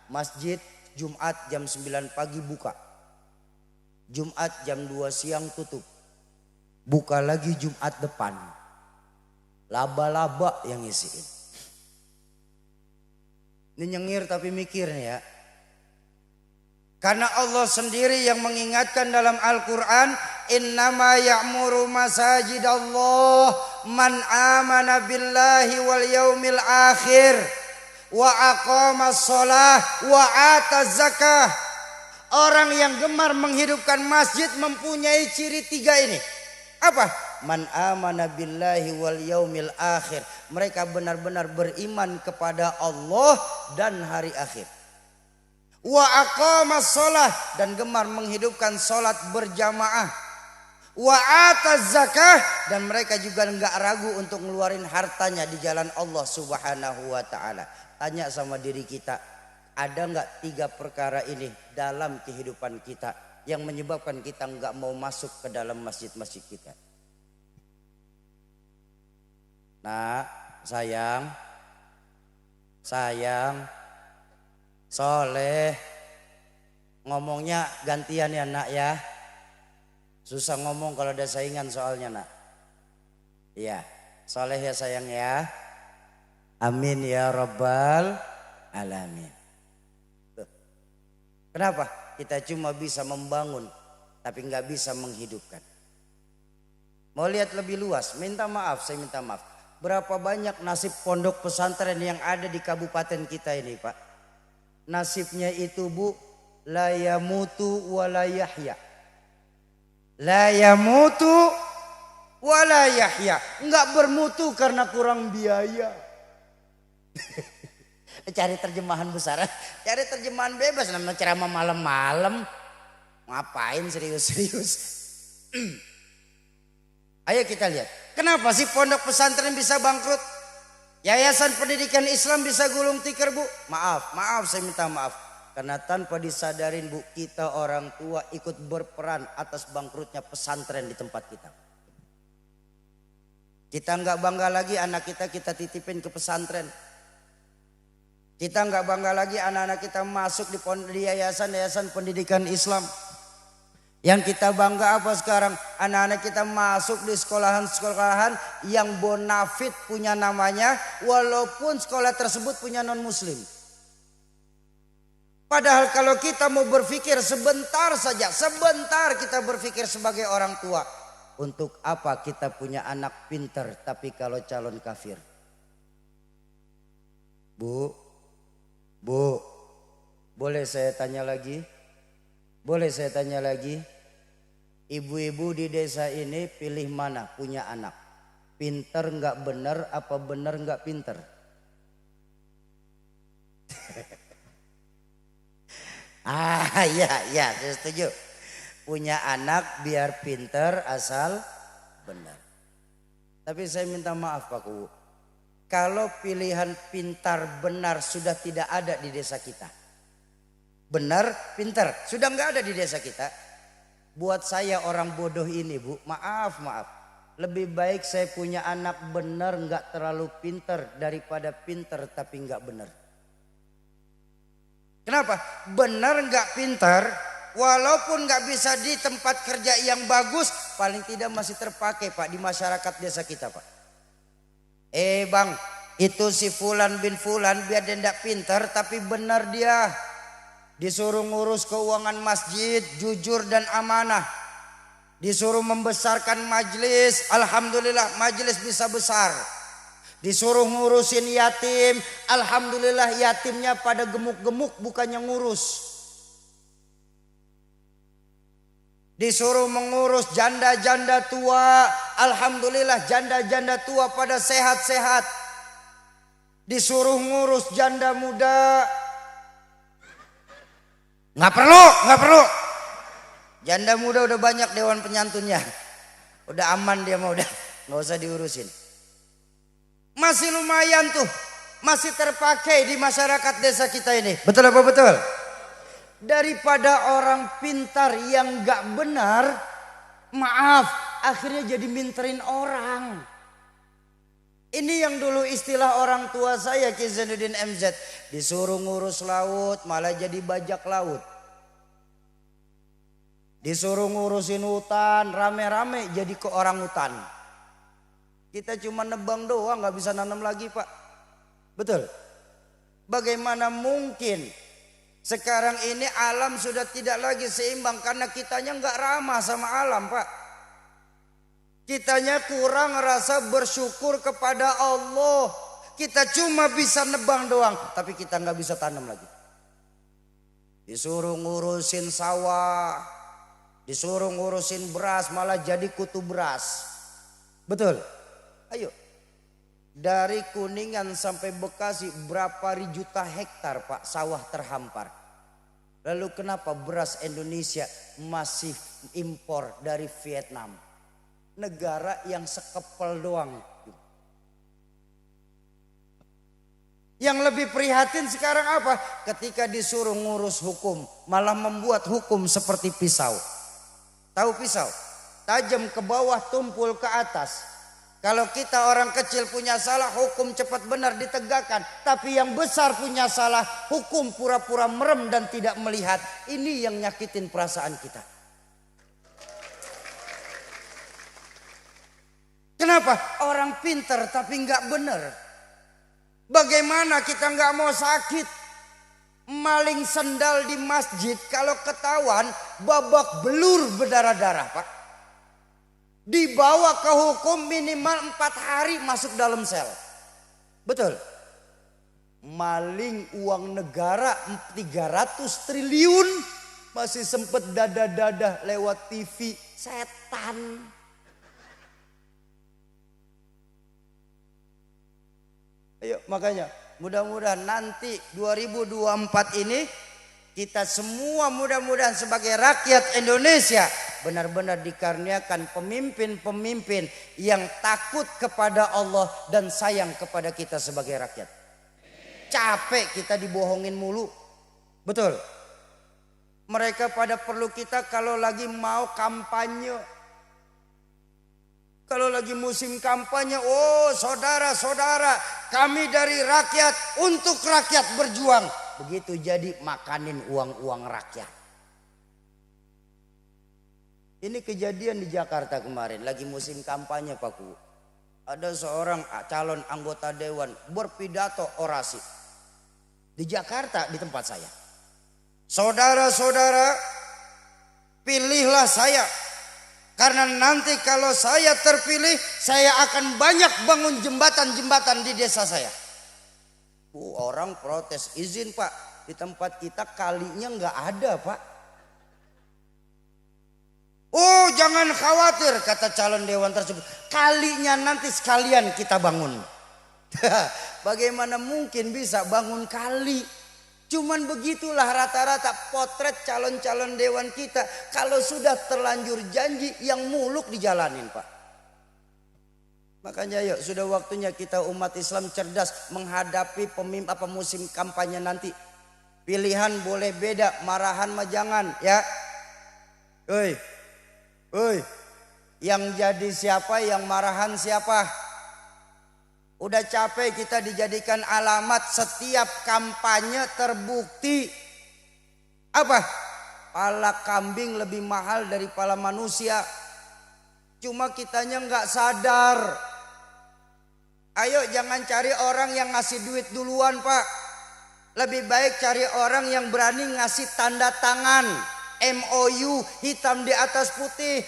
Masjid Jumat jam 9 pagi buka. Jumat jam 2 siang tutup. Buka lagi Jumat depan. Laba-laba yang ngisiin. Ini nyengir tapi mikir nih ya. Karena Allah sendiri yang mengingatkan dalam Al-Quran, innama ya'muru masajidallah man amana billahi wal yaumil akhir wa aqamas sholah wa ataz zakah. Orang yang gemar menghidupkan masjid mempunyai ciri 3 ini. Apa? Man amana billahi wal yaumil akhir. Mereka benar-benar beriman kepada Allah dan hari akhir. Wa aqamas sholah, dan gemar menghidupkan sholat berjamaah. Wa ataz zakah, dan mereka juga enggak ragu untuk ngeluarin hartanya di jalan Allah Subhanahu wa taala. Tanya sama diri kita, ada enggak 3 perkara ini dalam kehidupan kita yang menyebabkan kita enggak mau masuk ke dalam masjid-masjid kita? Nah, sayang, Soleh, ngomongnya gantian ya nak ya. Susah ngomong kalau ada saingan soalnya nak. Iya, Soleh ya sayang ya. Amin ya rabbal alamin. Tuh. Kenapa? Kita cuma bisa membangun tapi nggak bisa menghidupkan. Mau lihat lebih luas, saya minta maaf. Berapa banyak nasib pondok pesantren yang ada di kabupaten kita ini, Pak? Nasibnya itu, Bu, la yamutu wa la yahya. La yamutu wa la yahya. Enggak bermutu karena kurang biaya. Cari terjemahan besar, cari terjemahan bebas, namanya ceramah malam-malam. Ngapain serius-serius? Ayo kita lihat. Kenapa sih pondok pesantren bisa bangkrut? Yayasan Pendidikan Islam bisa gulung tikar, Bu. Maaf, saya minta maaf. Karena tanpa disadarin, Bu, kita orang tua ikut berperan atas bangkrutnya pesantren di tempat kita. Kita nggak bangga lagi anak kita titipin ke pesantren. Kita nggak bangga lagi anak-anak kita masuk di yayasan-yayasan pendidikan Islam. Yang kita bangga apa sekarang? Anak-anak kita masuk di sekolahan-sekolahan yang bonafit punya namanya, walaupun sekolah tersebut punya non-muslim. Padahal kalau kita mau berpikir sebentar saja, sebentar kita berpikir sebagai orang tua. Untuk apa kita punya anak pinter tapi kalau calon kafir? Bu, boleh saya tanya lagi? Boleh saya tanya lagi? Ibu-ibu di desa ini pilih mana punya anak? Pinter nggak bener apa bener nggak pinter? Ya, saya setuju. Punya anak biar pinter asal benar. Tapi saya minta maaf Pak Kuwu. Kalau pilihan pintar benar sudah tidak ada di desa kita. Benar, pintar sudah nggak ada di desa kita. Buat saya orang bodoh ini Bu, maaf. Lebih baik saya punya anak benar nggak terlalu pintar daripada pintar tapi nggak benar. Kenapa? Benar nggak pintar, walaupun nggak bisa di tempat kerja yang bagus, paling tidak masih terpakai Pak di masyarakat desa kita Pak. Bang, itu si Fulan bin Fulan biar dia nggak pintar tapi benar dia. Disuruh ngurus keuangan masjid, jujur dan amanah. Disuruh membesarkan majelis, alhamdulillah majelis bisa besar. Disuruh ngurusin yatim, alhamdulillah yatimnya pada gemuk-gemuk bukannya ngurus. Disuruh mengurus janda-janda tua, alhamdulillah janda-janda tua pada sehat-sehat. Disuruh ngurus janda muda, nggak perlu. Janda muda udah banyak dewan penyantunnya, udah aman dia mah, udah nggak usah diurusin. Masih lumayan tuh, masih terpakai di masyarakat desa kita ini. Betul apa betul? Daripada orang pintar yang gak benar, maaf, akhirnya jadi minterin orang. Ini yang dulu istilah orang tua saya Ki Zainuddin MZ. Disuruh ngurus laut malah jadi bajak laut. Disuruh ngurusin hutan rame-rame jadi ke orang hutan. Kita cuma nebang doang, nggak bisa nanam lagi Pak. Betul? Bagaimana mungkin sekarang ini alam sudah tidak lagi seimbang karena kitanya nggak ramah sama alam Pak. Kitanya kurang rasa bersyukur kepada Allah. Kita cuma bisa nebang doang, tapi kita nggak bisa tanam lagi. Disuruh ngurusin sawah, disuruh ngurusin beras malah jadi kutu beras. Betul? Ayo, dari Kuningan sampai Bekasi berapa juta hektar Pak sawah terhampar. Lalu kenapa beras Indonesia masih impor dari Vietnam? Negara yang sekepel doang. Yang lebih prihatin sekarang apa? Ketika disuruh ngurus hukum malah membuat hukum seperti pisau. Tahu pisau? Tajam ke bawah, tumpul ke atas. Kalau kita orang kecil punya salah, hukum cepat benar ditegakkan. Tapi yang besar punya salah, hukum pura-pura merem dan tidak melihat. Ini yang nyakitin perasaan kita. Kenapa? Orang pintar tapi nggak benar. Bagaimana kita nggak mau sakit? Maling sendal di masjid kalau ketahuan babak belur berdarah-darah Pak. Dibawa ke hukum minimal 4 hari masuk dalam sel. Betul? Maling uang negara 300 triliun masih sempet dada-dada lewat TV. Setan. Ayo makanya mudah-mudahan nanti 2024 ini kita semua mudah-mudahan sebagai rakyat Indonesia benar-benar dikaruniakan pemimpin-pemimpin yang takut kepada Allah dan sayang kepada kita sebagai rakyat. Capek kita dibohongin mulu. Betul. Mereka pada perlu kita kalau lagi mau kampanye. Kalau lagi musim kampanye, oh saudara-saudara, kami dari rakyat untuk rakyat berjuang. Begitu jadi makanin uang-uang rakyat. Ini kejadian di Jakarta kemarin, lagi musim kampanye Pak Ku. Ada seorang calon anggota dewan berpidato orasi di Jakarta di tempat saya. Saudara-saudara, pilihlah saya. Karena nanti kalau saya terpilih, saya akan banyak bangun jembatan-jembatan di desa saya. Orang protes, izin Pak, di tempat kita kalinya nggak ada Pak. Oh jangan khawatir, kata calon dewan tersebut. Kalinya nanti sekalian kita bangun. Bagaimana mungkin bisa bangun kali? Cuman begitulah rata-rata potret calon-calon dewan kita. Kalau sudah terlanjur janji, yang muluk dijalanin Pak. Makanya yuk, sudah waktunya kita umat Islam cerdas menghadapi musim kampanye nanti. Pilihan boleh beda, marahan mah jangan ya. Yang jadi siapa, yang marahan siapa? Udah capek kita dijadikan alamat setiap kampanye terbukti. Apa? Pala kambing lebih mahal dari pala manusia. Cuma kitanya nggak sadar. Ayo jangan cari orang yang ngasih duit duluan Pak. Lebih baik cari orang yang berani ngasih tanda tangan. MOU hitam di atas putih.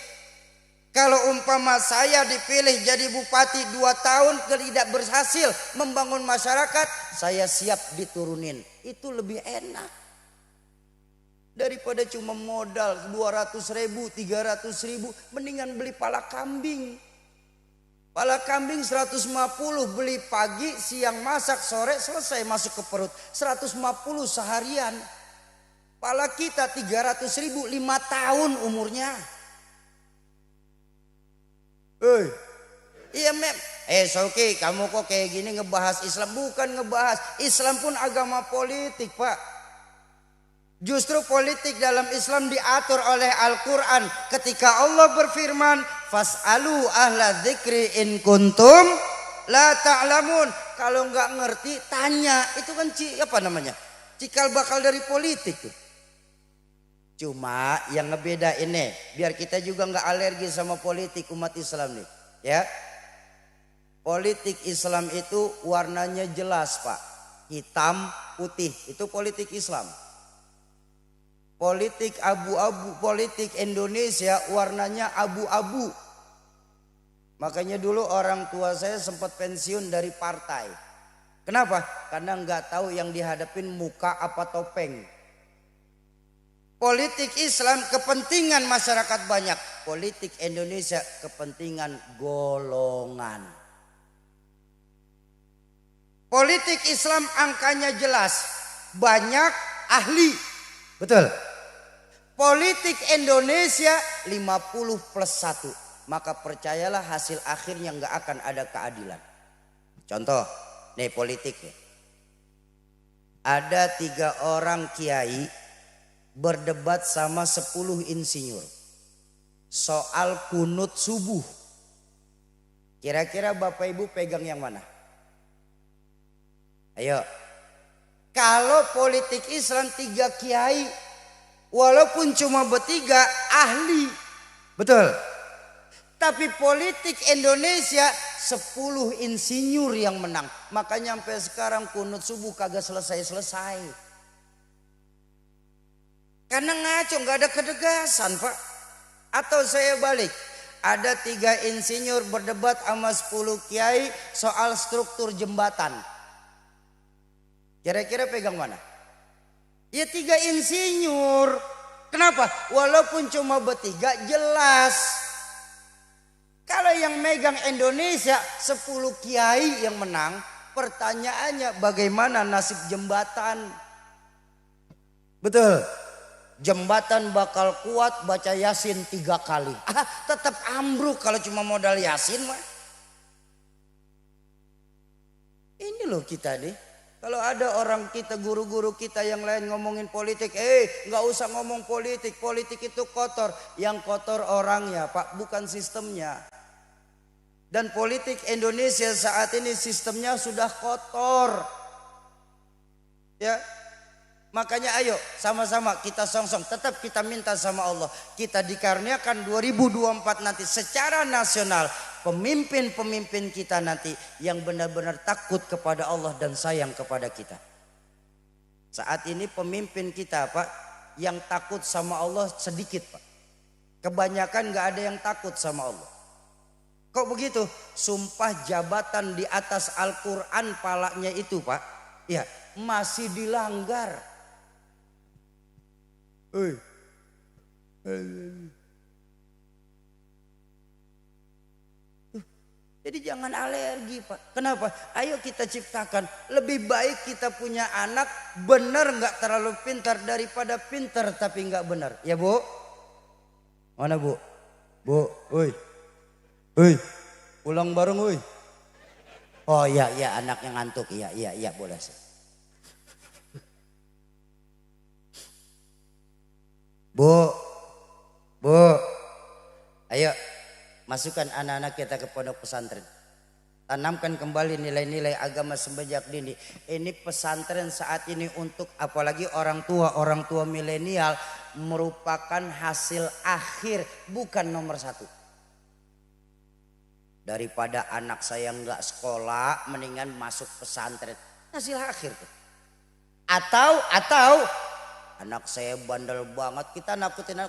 Kalau umpama saya dipilih jadi bupati 2 tahun tidak berhasil membangun masyarakat, saya siap diturunin. Itu lebih enak. Daripada cuma modal 200.000, 300.000, mendingan beli pala kambing. Pala kambing 150, beli pagi, siang masak, sore selesai masuk ke perut. 150 seharian. Pala kita 300.000, 5 tahun umurnya. Iya mem. Soki, kamu kok kayak gini ngebahas Islam? Bukan ngebahas. Islam pun agama politik Pak. Justru politik dalam Islam diatur oleh Al-Quran. Ketika Allah berfirman, fas'alu ahla dzikri in kuntum la ta'lamun. Kalau nggak ngerti tanya. Itu kan cikal bakal dari politik tuh. Cuma yang ngebeda ini, biar kita juga nggak alergi sama politik umat Islam nih, ya. Politik Islam itu warnanya jelas Pak, hitam putih, itu politik Islam. Politik abu-abu, politik Indonesia warnanya abu-abu. Makanya dulu orang tua saya sempat pensiun dari partai. Kenapa? Karena nggak tahu yang dihadapin muka apa topeng. Politik Islam kepentingan masyarakat banyak. Politik Indonesia kepentingan golongan. Politik Islam angkanya jelas. Banyak ahli. Betul. Politik Indonesia 50+1. Maka percayalah hasil akhirnya nggak akan ada keadilan. Contoh, nih politik nih. Ada 3 orang kiai berdebat sama 10 insinyur soal kunut subuh. Kira-kira Bapak Ibu pegang yang mana? Ayo. Kalau politik Islam 3 kiai, walaupun cuma bertiga ahli. Betul. Tapi politik Indonesia 10 insinyur yang menang. Makanya sampai sekarang kunut subuh kagak selesai-selesai. Karena ngaco, nggak ada ketegasan Pak. Atau saya balik, ada 3 insinyur berdebat sama 10 kiai soal struktur jembatan. Kira-kira pegang mana? Ya 3 insinyur. Kenapa? Walaupun cuma bertiga jelas. Kalau yang megang Indonesia 10 kiai yang menang, pertanyaannya bagaimana nasib jembatan? Betul. Jembatan bakal kuat baca Yasin 3 kali. Tetap ambruk kalau cuma modal Yasin mah. Ini loh kita nih. Kalau ada orang kita, guru-guru kita yang lain ngomongin politik, nggak usah ngomong politik. Politik itu kotor. Yang kotor orangnya Pak, bukan sistemnya. Dan politik Indonesia saat ini sistemnya sudah kotor. Ya. Makanya ayo sama-sama kita songsong, tetap kita minta sama Allah. Kita dikaruniakan 2024 nanti secara nasional pemimpin-pemimpin kita nanti yang benar-benar takut kepada Allah dan sayang kepada kita. Saat ini pemimpin kita Pak yang takut sama Allah sedikit Pak. Kebanyakan gak ada yang takut sama Allah. Kok begitu? Sumpah jabatan di atas Al-Quran palanya itu Pak, ya masih dilanggar. Jadi jangan alergi Pak. Kenapa? Ayo kita ciptakan. Lebih baik kita punya anak benar nggak terlalu pintar daripada pintar tapi nggak benar. Ya Bu? Mana Bu? Bu, oi, pulang bareng oi. Oh iya iya anak yang ngantuk. Iya boleh sih. Bu, ayo masukkan anak-anak kita ke pondok pesantren. Tanamkan kembali nilai-nilai agama semenjak dini. Ini pesantren saat ini untuk apalagi orang tua milenial merupakan hasil akhir bukan nomor satu. Daripada anak saya nggak sekolah, mendingan masuk pesantren. Hasil akhir tuh. Atau anak saya bandel banget, kita nakutin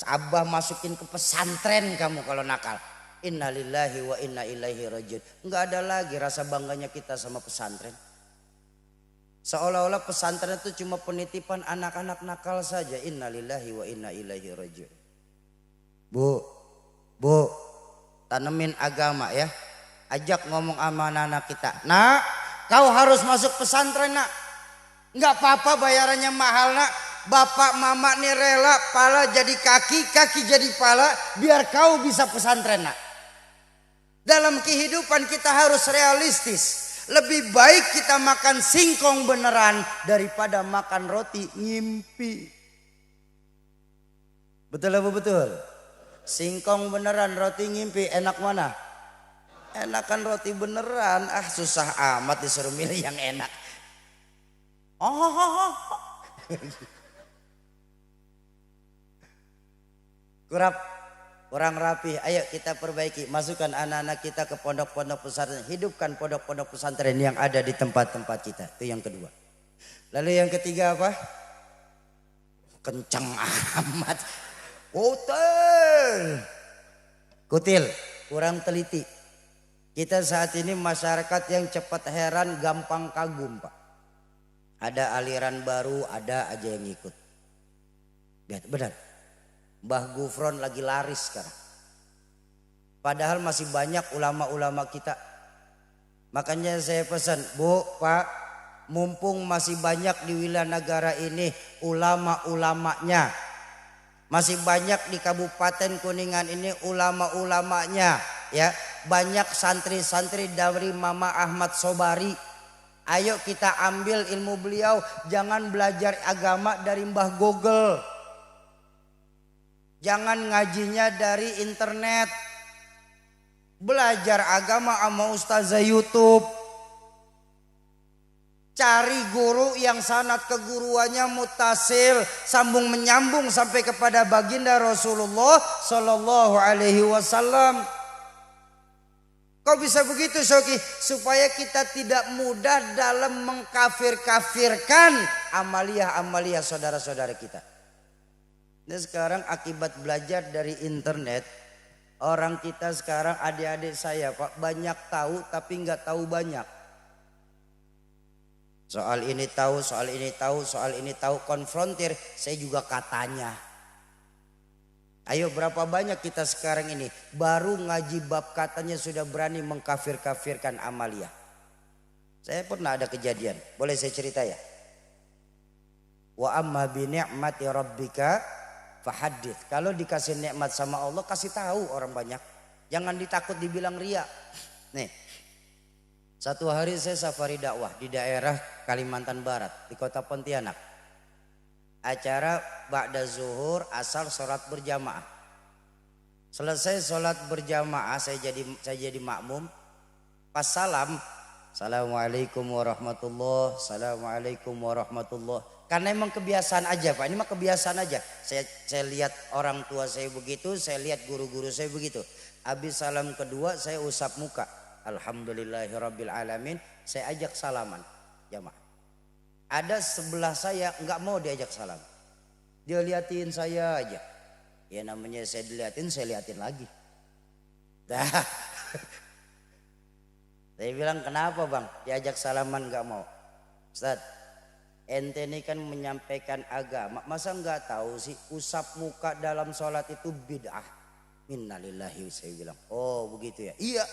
abah masukin ke pesantren kamu kalau nakal. Innalillahi wa inna ilaihi rajiun. Enggak ada lagi rasa bangganya kita sama pesantren. Seolah-olah pesantren itu cuma penitipan anak-anak nakal saja. Innalillahi wa inna ilaihi rajiun. Bu, tanemin agama ya. Ajak ngomong sama anak-anak kita. Nak, kau harus masuk pesantren nak. Enggak apa-apa bayarannya mahal nak. Bapak mama nih rela pala jadi kaki, kaki jadi pala biar kau bisa pesantren nak. Dalam kehidupan kita harus realistis. Lebih baik kita makan singkong beneran daripada makan roti ngimpi. Betul apa betul? Singkong beneran roti ngimpi enak mana? Enakan roti beneran. Ah susah amat disuruh milih yang enak. Kurang rapi. Ayo kita perbaiki. Masukkan anak-anak kita ke pondok-pondok pesantren. Hidupkan pondok-pondok pesantren yang ada di tempat-tempat kita. Itu yang kedua. Lalu yang ketiga apa? Kencang amat. Kutil. Kurang teliti. Kita saat ini masyarakat yang cepat heran, gampang kagum Pak. Ada aliran baru, ada aja yang ikut. Benar. Mbah Gufron lagi laris sekarang. Padahal masih banyak ulama-ulama kita. Makanya saya pesan, Bu, Pak, mumpung masih banyak di wilayah negara ini ulama-ulamanya. Masih banyak di Kabupaten Kuningan ini ulama-ulamanya. Ya, banyak santri-santri dari Mama Ahmad Sobari. Ayo kita ambil ilmu beliau, jangan belajar agama dari Mbah Google. Jangan ngajinya dari internet. Belajar agama sama ustazah YouTube. Cari guru yang sanad keguruannya mutasil, sambung menyambung sampai kepada baginda Rasulullah Sallallahu Alaihi Wasallam. Kok bisa begitu Soki? Supaya kita tidak mudah dalam mengkafir-kafirkan amaliyah-amaliyah saudara-saudara kita. Nah sekarang akibat belajar dari internet, orang kita sekarang adik-adik saya Pak banyak tahu tapi nggak tahu banyak. Soal ini tahu, soal ini tahu, konfrontir, saya juga katanya. Ayo berapa banyak kita sekarang ini baru ngaji bab katanya sudah berani mengkafir-kafirkan amaliyah. Saya pernah ada kejadian, boleh saya cerita ya? Wa amma bi ni'mati rabbika fahaddits. Kalau dikasih nikmat sama Allah kasih tahu orang banyak. Jangan ditakut dibilang ria. Nih. Satu hari saya safari dakwah di daerah Kalimantan Barat di kota Pontianak. Acara ba'da zuhur asar sholat berjamaah. Selesai sholat berjamaah, saya jadi makmum. Pas salam, assalamualaikum warahmatullah, assalamualaikum warahmatullah. Karena emang kebiasaan aja Pak, ini mah kebiasaan aja. Saya lihat orang tua saya begitu, saya lihat guru-guru saya begitu. Habis salam kedua saya usap muka. Alhamdulillahirabbil alamin, saya ajak salaman jamaah. Ada sebelah saya nggak mau diajak salam. Dia liatin saya aja. Ya namanya saya diliatin, saya liatin lagi. Dah. Saya bilang kenapa bang? Diajak salaman nggak mau. Ustaz, ente ini kan menyampaikan agama. Masa nggak tahu sih usap muka dalam sholat itu bid'ah? Innalillahi, saya bilang. Oh begitu ya. Iya.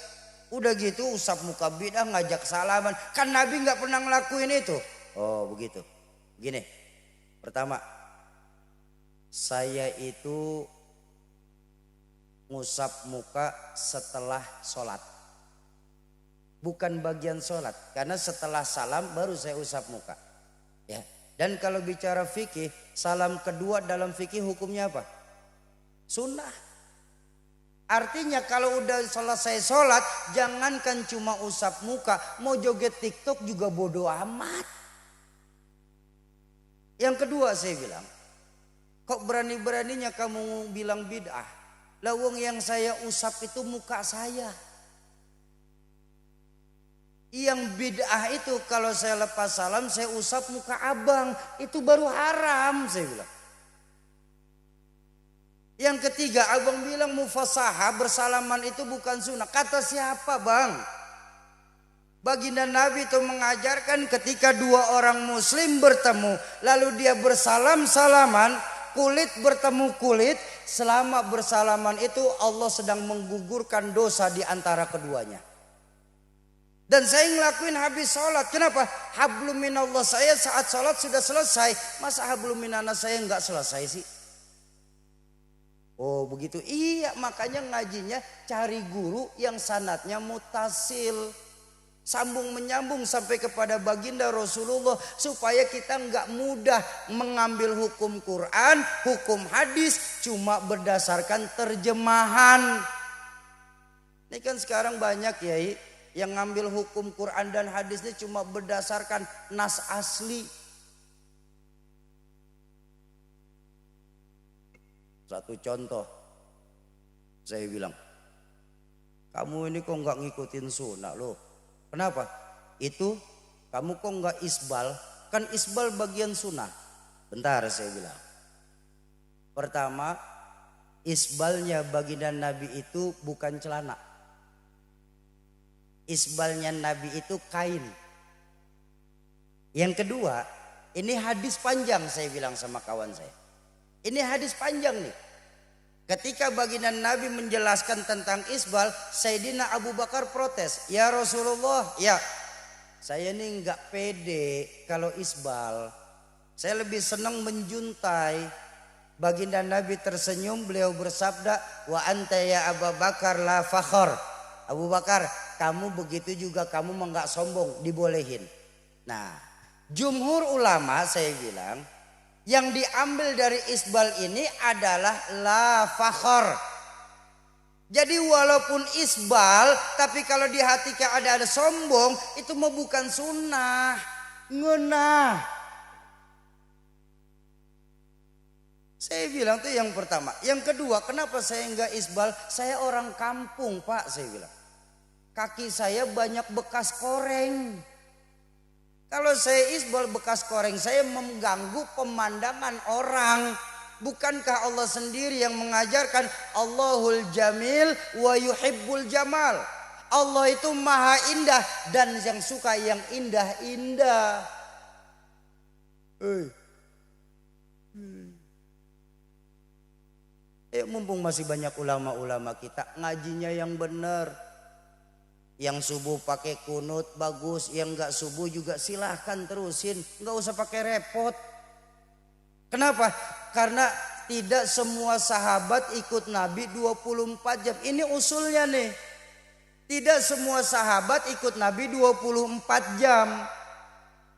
Udah gitu usap muka bid'ah, ngajak salaman. Kan Nabi nggak pernah ngelakuin itu. Oh begitu. Gini. Pertama, saya itu ngusap muka setelah sholat. Bukan bagian sholat. Karena setelah salam baru saya usap muka. Ya. Dan kalau bicara fikih, salam kedua dalam fikih hukumnya apa? Sunnah. Artinya kalau udah selesai sholat, jangankan cuma usap muka, mau joget TikTok juga bodoh amat. Yang kedua saya bilang, kok berani-beraninya kamu bilang bid'ah? Lawang yang saya usap itu muka saya. Yang bid'ah itu kalau saya lepas salam saya usap muka abang. Itu baru haram saya bilang. Yang ketiga abang bilang mufasahah bersalaman itu bukan sunnah. Kata siapa bang? Baginda Nabi itu mengajarkan ketika dua orang muslim bertemu. Lalu dia bersalam-salaman. Kulit bertemu kulit. Selama bersalaman itu Allah sedang menggugurkan dosa di antara keduanya. Dan saya ngelakuin habis sholat. Kenapa? Hablum minallah saya saat sholat sudah selesai. Masa hablum minanas saya nggak selesai sih? Oh begitu. Iya makanya ngajinya cari guru yang sanadnya mutasil. Sambung menyambung sampai kepada baginda Rasulullah. Supaya kita nggak mudah mengambil hukum Quran, hukum hadis. Cuma berdasarkan terjemahan. Ini kan sekarang banyak ya yang ngambil hukum Quran dan hadis ini cuma berdasarkan nas asli. Satu contoh, saya bilang, kamu ini kok nggak ngikutin sunnah loh? Kenapa? Itu kamu kok nggak isbal? Kan isbal bagian sunnah. Bentar saya bilang. Pertama, isbalnya baginda Nabi itu bukan celana. Isbalnya Nabi itu kain. Yang kedua, ini hadis panjang saya bilang sama kawan saya. Ini hadis panjang nih. Ketika baginda Nabi menjelaskan tentang isbal, Sayyidina Abu Bakar protes. Ya Rasulullah, ya saya ini nggak pede kalau isbal. Saya lebih senang menjuntai. Baginda Nabi tersenyum, beliau bersabda, wa anta ya Abu Bakar la fakhar. Abu Bakar, kamu begitu juga kamu nggak sombong, dibolehin. Nah, jumhur ulama saya bilang yang diambil dari isbal ini adalah la fakhar. Jadi walaupun isbal, tapi kalau di hati ada sombong, itu mah bukan sunnah, ngenah. Saya bilang itu yang pertama. Yang kedua, kenapa saya enggak isbal? Saya orang kampung Pak, saya bilang. Kaki saya banyak bekas koreng. Kalau saya isbal bekas koreng, saya mengganggu pemandangan orang. Bukankah Allah sendiri yang mengajarkan Allahul Jamil wa yuhibbul jamal. Allah itu maha indah dan yang suka yang indah-indah. Mumpung masih banyak ulama-ulama kita, ngajinya yang benar. Yang subuh pakai kunut bagus, yang enggak subuh juga silahkan terusin, enggak usah pakai repot. Kenapa? Karena tidak semua sahabat ikut Nabi 24 jam. Ini usulnya nih. Tidak semua sahabat ikut Nabi 24 jam.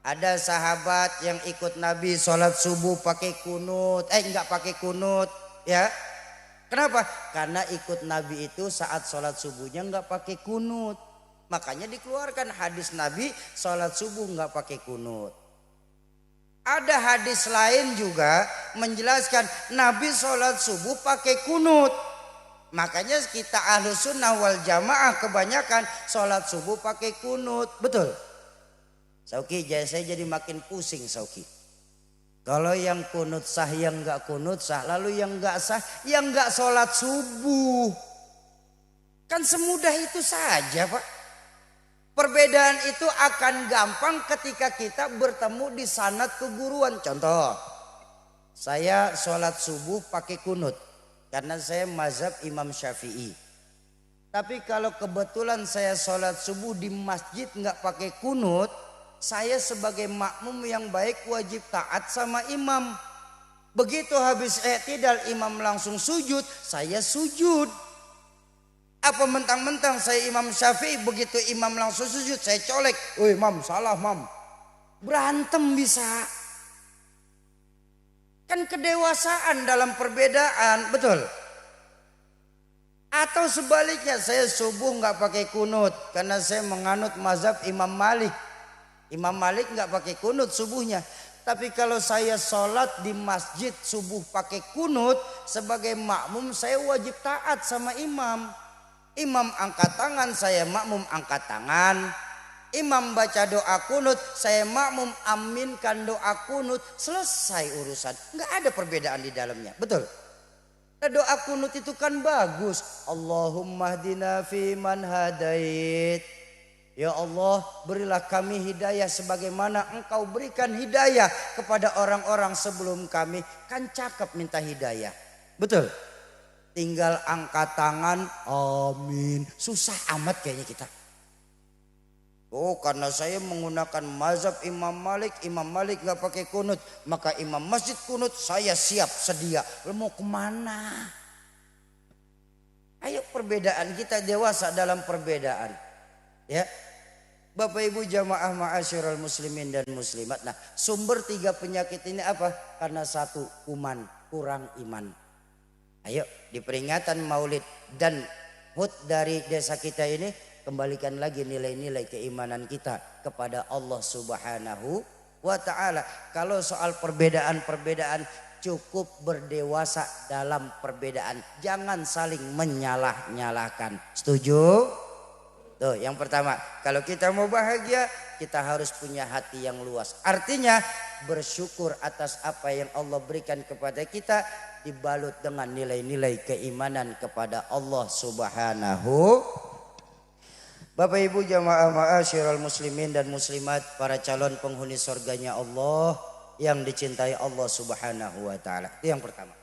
Ada sahabat yang ikut Nabi sholat subuh pakai kunut, enggak pakai kunut, ya. Kenapa? Karena ikut Nabi itu saat sholat subuhnya nggak pakai kunut. Makanya dikeluarkan hadis Nabi sholat subuh nggak pakai kunut. Ada hadis lain juga menjelaskan Nabi sholat subuh pakai kunut. Makanya kita Ahlus Sunnah wal Jamaah kebanyakan sholat subuh pakai kunut. Betul? Sauki, saya jadi makin pusing Sauki. Kalau yang kunut sah, yang nggak kunut sah, lalu yang nggak sah, yang nggak sholat subuh, kan semudah itu saja Pak. Perbedaan itu akan gampang ketika kita bertemu di sanad keguruan. Contoh, saya sholat subuh pakai kunut karena saya mazhab Imam Syafi'i. Tapi kalau kebetulan saya sholat subuh di masjid nggak pakai kunut, saya sebagai makmum yang baik wajib taat sama imam. Begitu habis i'tidal imam langsung sujud, saya sujud. Apa mentang-mentang saya Imam Syafi'i, begitu imam langsung sujud saya colek. Woi mam, salah mam. Berantem bisa. Kan kedewasaan dalam perbedaan, betul? Atau sebaliknya, saya subuh nggak pakai kunut karena saya menganut mazhab Imam Malik. Imam Malik nggak pakai kunut subuhnya. Tapi kalau saya sholat di masjid subuh pakai kunut, sebagai makmum saya wajib taat sama imam. Imam angkat tangan, saya makmum angkat tangan. Imam baca doa kunut, saya makmum aminkan doa kunut. Selesai urusan. Nggak ada perbedaan di dalamnya. Betul? Nah, doa kunut itu kan bagus. Allahumma hdina fi man hadait. Ya Allah, berilah kami hidayah sebagaimana Engkau berikan hidayah kepada orang-orang sebelum kami. Kan cakep minta hidayah. Betul? Tinggal angkat tangan, amin. Susah amat kayaknya kita. Oh, karena saya menggunakan mazhab Imam Malik nggak pakai kunut, maka imam masjid kunut, saya siap sedia. Lo mau kemana? Ayo, perbedaan kita dewasa dalam perbedaan. Ya, Bapak Ibu jamaah ma'asyiral muslimin dan muslimat. Nah, sumber 3 penyakit ini apa? Karena satu, kuman, kurang iman. Ayo, di peringatan Maulid dan HUT dari desa kita ini, kembalikan lagi nilai-nilai keimanan kita kepada Allah Subhanahu wa ta'ala. Kalau soal perbedaan-perbedaan, cukup berdewasa dalam perbedaan. Jangan saling menyalah-nyalahkan. Setuju? Tuh, yang pertama, kalau kita mau bahagia, kita harus punya hati yang luas. Artinya bersyukur atas apa yang Allah berikan kepada kita, dibalut dengan nilai-nilai keimanan kepada Allah Subhanahu. Bapak Ibu jamaah ma'asyiral muslimin dan muslimat, para calon penghuni surganya Allah yang dicintai Allah Subhanahu wa ta'ala. Itu yang pertama.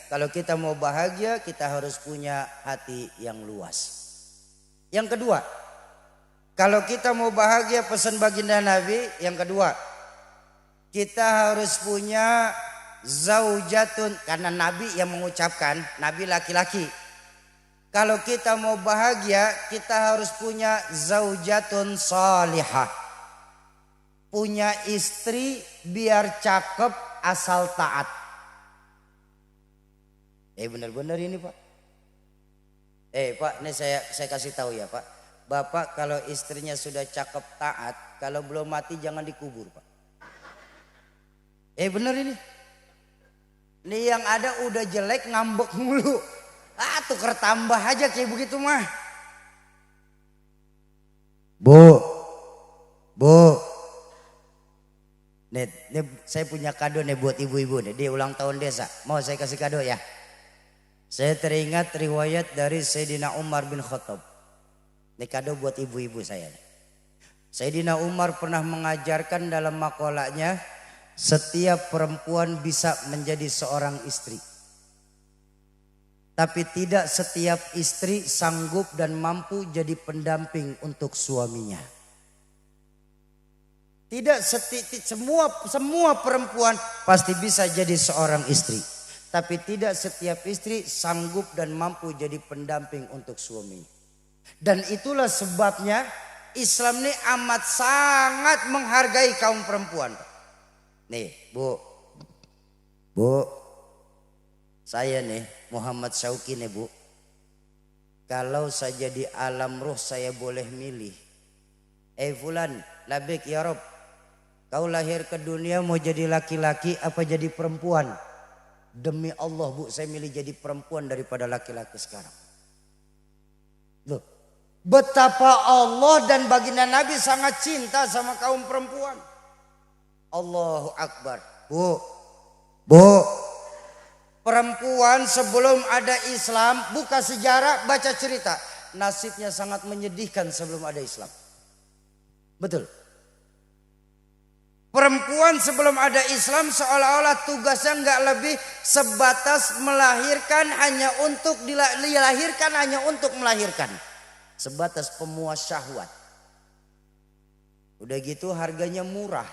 Kalau kita mau bahagia, kita harus punya hati yang luas. Yang kedua, kalau kita mau bahagia, pesan baginda Nabi, yang kedua, kita harus punya zaujatun, karena Nabi yang mengucapkan, Nabi laki-laki. Kalau kita mau bahagia, kita harus punya zaujatun salihah. Punya istri biar cakep asal taat. Benar-benar ini Pak. Pak, ini saya kasih tahu ya Pak. Bapak kalau istrinya sudah cakep taat, kalau belum mati jangan dikubur Pak. Benar ini. Ini yang ada udah jelek ngambek mulu. Tuker tambah aja kayak begitu mah. Bu. Nih, saya punya kado nih buat ibu-ibu nih. Dia ulang tahun desa. Mau saya kasih kado ya? Saya teringat riwayat dari Sayyidina Umar bin Khattab. Ini kado buat ibu-ibu saya. Sayyidina Umar pernah mengajarkan dalam makolahnya, setiap perempuan bisa menjadi seorang istri. Tapi tidak setiap istri sanggup dan mampu jadi pendamping untuk suaminya. Tidak semua perempuan pasti bisa jadi seorang istri. Tapi tidak setiap istri sanggup dan mampu jadi pendamping untuk suami. Dan itulah sebabnya Islam ini amat sangat menghargai kaum perempuan. Nih Bu, saya nih Muhammad Syauqi nih Bu. Kalau saja di alam ruh saya boleh milih. Fulan, labik ya Rob. Kau lahir ke dunia mau jadi laki-laki apa jadi perempuan? Demi Allah Bu, saya milih jadi perempuan daripada laki-laki sekarang. Loh, betapa Allah dan baginda Nabi sangat cinta sama kaum perempuan. Allahu Akbar. Bu, perempuan sebelum ada Islam, buka sejarah, baca cerita. Nasibnya sangat menyedihkan sebelum ada Islam. Betul. Perempuan sebelum ada Islam seolah-olah tugasnya nggak lebih sebatas melahirkan hanya untuk dilahirkan hanya untuk melahirkan. Sebatas pemuas syahwat. Udah gitu harganya murah.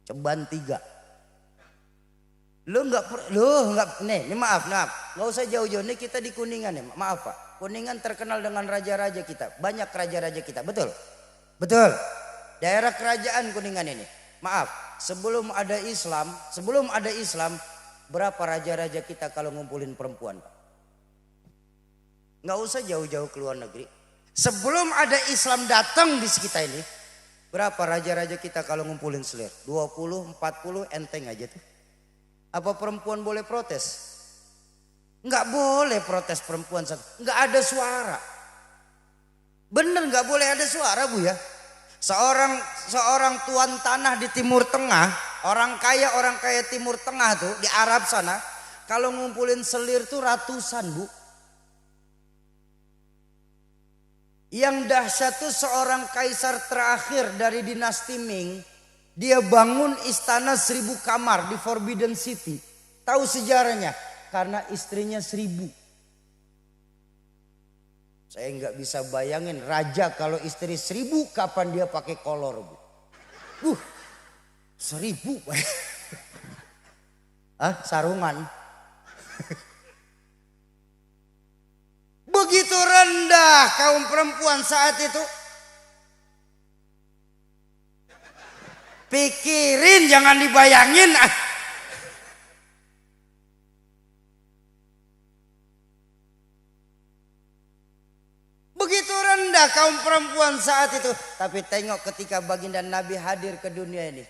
Ceban 3. Lu nggak nih maaf nggak usah jauh-jauh nih, kita di Kuningan ya, maaf Pak. Kuningan terkenal dengan raja-raja kita, banyak raja-raja kita, betul daerah kerajaan Kuningan ini. Maaf, sebelum ada Islam berapa raja-raja kita kalau ngumpulin perempuan Pak? Nggak usah jauh-jauh ke luar negeri, sebelum ada Islam datang di sekitar ini, berapa raja-raja kita kalau ngumpulin selir? 20, 40 enteng aja tuh. Apa perempuan boleh protes? Nggak boleh protes perempuan, nggak ada suara. Bener nggak boleh ada suara Bu ya. Seorang tuan tanah di Timur Tengah, orang kaya Timur Tengah tuh di Arab sana, kalau ngumpulin selir tuh ratusan Bu. Yang dahsyat tuh seorang kaisar terakhir dari dinasti Ming, dia bangun istana 1000 kamar di Forbidden City. Tahu sejarahnya? Karena istrinya 1000. Saya nggak bisa bayangin raja kalau istri 1000 kapan dia pakai kolor Bu. 1000. Sarungan. Begitu rendah kaum perempuan saat itu. Pikirin, jangan dibayangin. Begitu rendah kaum perempuan saat itu. Tapi tengok ketika baginda Nabi hadir ke dunia ini,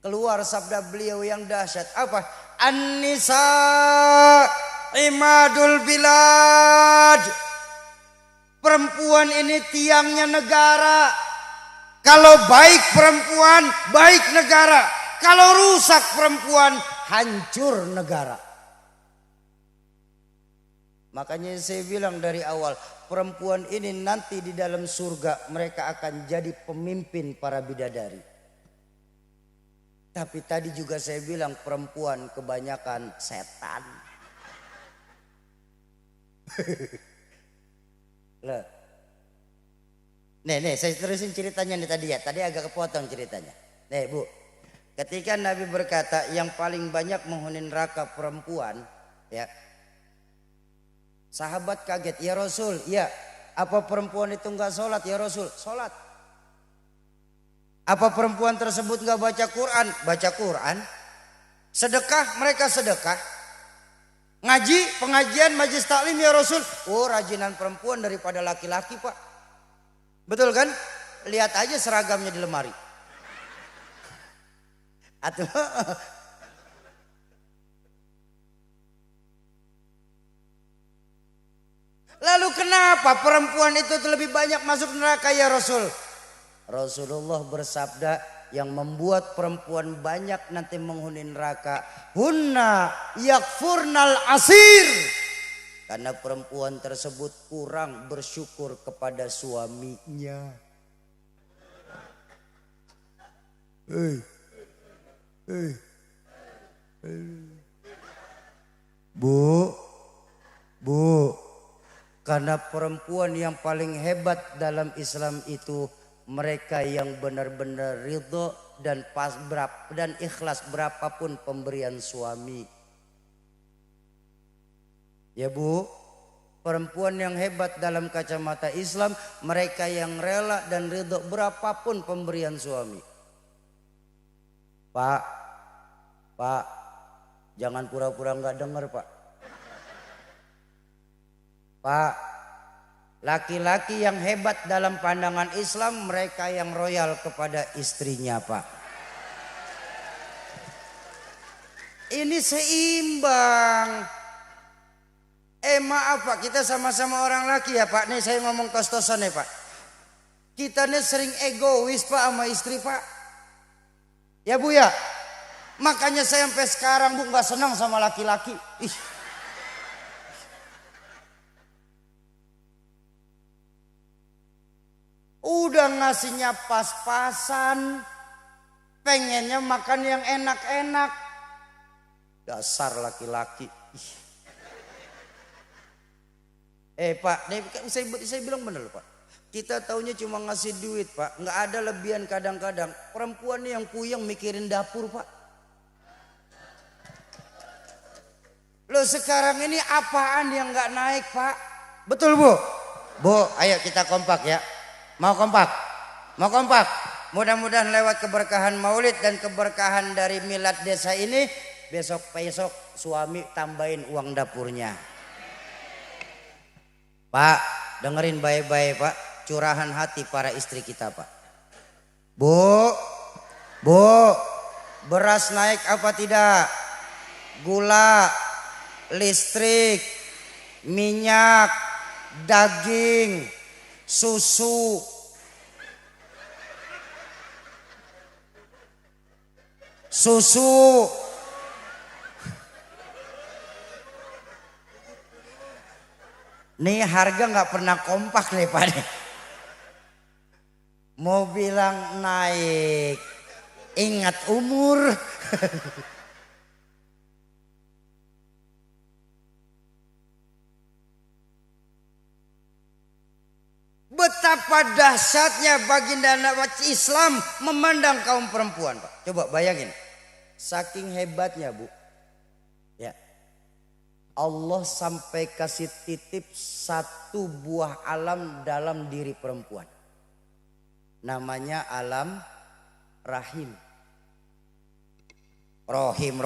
keluar sabda beliau yang dahsyat. Apa? An-nisa imadul bilad. Perempuan ini tiangnya negara. Kalau baik perempuan, baik negara. Kalau rusak perempuan, hancur negara. Makanya saya bilang dari awal, perempuan ini nanti di dalam surga mereka akan jadi pemimpin para bidadari. Tapi tadi juga saya bilang perempuan kebanyakan setan. Loh. Nih saya terusin ceritanya nih tadi ya. Tadi agak kepotong ceritanya. Nih Bu, ketika Nabi berkata yang paling banyak menghuni neraka perempuan, ya. Sahabat kaget, ya Rasul, ya apa perempuan itu nggak sholat ya Rasul? Sholat. Apa perempuan tersebut nggak baca Quran? Baca Quran. Sedekah, mereka sedekah. Ngaji, pengajian, majlis taklim ya Rasul. Oh rajinan perempuan daripada laki-laki Pak. Betul kan? Lihat aja seragamnya di lemari. Atau lalu kenapa perempuan itu lebih banyak masuk neraka ya Rasul? Rasulullah bersabda yang membuat perempuan banyak nanti menghuni neraka. Hunna yakfurnal asir. Karena perempuan tersebut kurang bersyukur kepada suaminya. Bu. Karena perempuan yang paling hebat dalam Islam itu mereka yang benar-benar ridho dan ikhlas berapapun pemberian suami. Ya Bu, perempuan yang hebat dalam kacamata Islam mereka yang rela dan ridho berapapun pemberian suami. Pak, jangan pura-pura nggak dengar Pak. Pak, laki-laki yang hebat dalam pandangan Islam mereka yang royal kepada istrinya, Pak. Ini seimbang. Maaf Pak, kita sama-sama orang laki ya Pak. Nih saya ngomong kos-kosan ya Pak. Kita nih sering egois Pak sama istri Pak. Ya Bu ya. Makanya saya sampai sekarang Bu gak senang sama laki-laki. Udah ngasihnya pas-pasan. Pengennya makan yang enak-enak. Dasar laki-laki. Pak, nih, saya bilang bener loh Pak. Kita taunya cuma ngasih duit Pak. Nggak ada lebihan kadang-kadang. Perempuan nih yang puyeng mikirin dapur Pak. Loh sekarang ini apaan yang nggak naik Pak? Betul Bu? Bu, ayo kita kompak ya. Mau kompak? Mau kompak? Mudah-mudahan lewat keberkahan maulid dan keberkahan dari milad desa ini. Besok-besok suami tambahin uang dapurnya. Pak, dengerin baik-baik Pak, curahan hati para istri kita Pak. Bu, beras naik apa tidak? Gula, listrik, minyak, daging, susu. Nih harga nggak pernah kompak nih Pak. Mau bilang naik, ingat umur. Betapa dahsyatnya baginda Nabi Islam memandang kaum perempuan Pak. Coba bayangin, saking hebatnya Bu. Ya. Allah sampai kasih titip satu buah alam dalam diri perempuan. Namanya alam rahim. Rohim.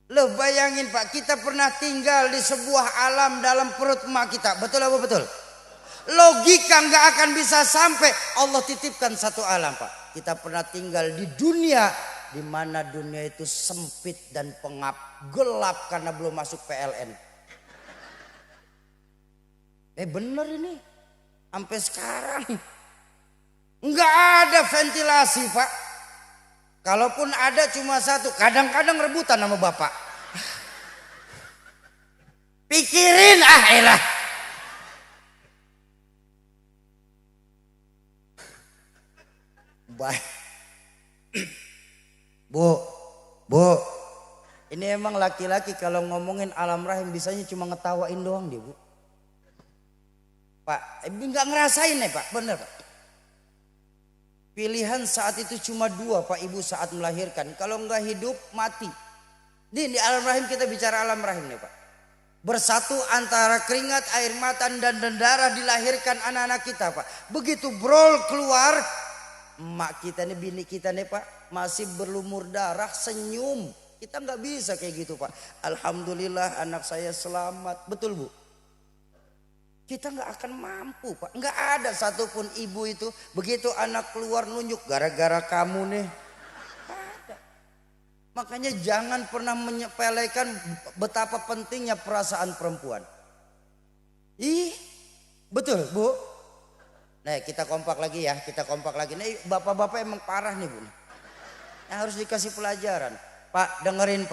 Loh bayangin Pak, kita pernah tinggal di sebuah alam dalam perut emak kita. Betul apa betul? Logika nggak akan bisa sampai. Allah titipkan satu alam Pak. Kita pernah tinggal di dunia di mana dunia itu sempit dan pengap, gelap karena belum masuk PLN. Bener ini, sampai sekarang nggak ada ventilasi Pak. Kalaupun ada cuma satu, kadang-kadang rebutan sama bapak. Pikirin elah. Baik. Bu, ini emang laki-laki kalau ngomongin alam rahim bisanya cuma ngetawain doang dia Bu. Pak, nggak ngerasain ya Pak, bener Pak. Pilihan saat itu cuma dua Pak Ibu saat melahirkan. Kalau nggak hidup mati. Di alam rahim kita bicara alam rahim nih Pak. Bersatu antara keringat, air mata dan darah dilahirkan anak-anak kita Pak. Begitu brol keluar, emak kita nih, bini kita nih Pak, masih berlumur darah, senyum. Kita nggak bisa kayak gitu Pak. Alhamdulillah anak saya selamat. Betul Bu? Kita nggak akan mampu Pak. Nggak ada satupun ibu itu begitu anak keluar nunjuk gara-gara kamu nih. Ada. Makanya jangan pernah menyepelekan betapa pentingnya perasaan perempuan. Betul Bu? Nah kita kompak lagi ya, kita kompak lagi. Nih bapak-bapak emang parah nih Bu. Nah, harus dikasih pelajaran. Pak dengerin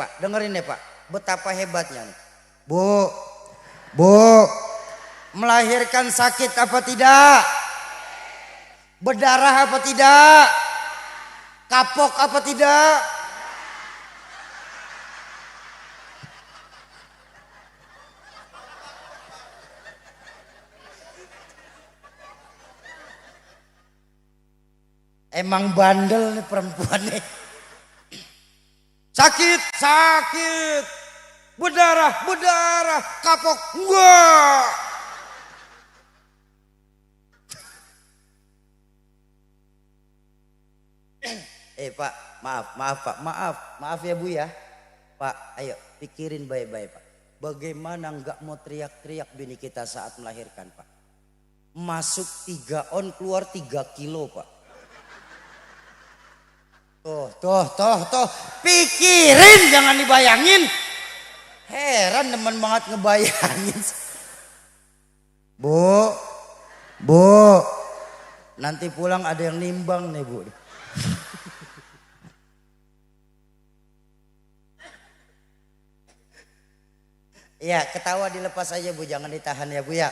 ya Pak. Betapa hebatnya nih. Bu. Melahirkan sakit apa tidak? Berdarah apa tidak? Kapok apa tidak? Emang bandel nih perempuan nih. Sakit. Berdarah, kapok. Enggak. Pak, maaf Pak, maaf ya Bu ya. Pak, ayo pikirin baik-baik Pak. Bagaimana nggak mau teriak-teriak bini kita saat melahirkan Pak. Masuk 3 on keluar 3 kilo Pak. Tuh. Pikirin jangan dibayangin. Heran teman banget ngebayangin. Bu. Nanti pulang ada yang nimbang nih Bu. Ya ketawa dilepas aja Bu, jangan ditahan ya Bu ya.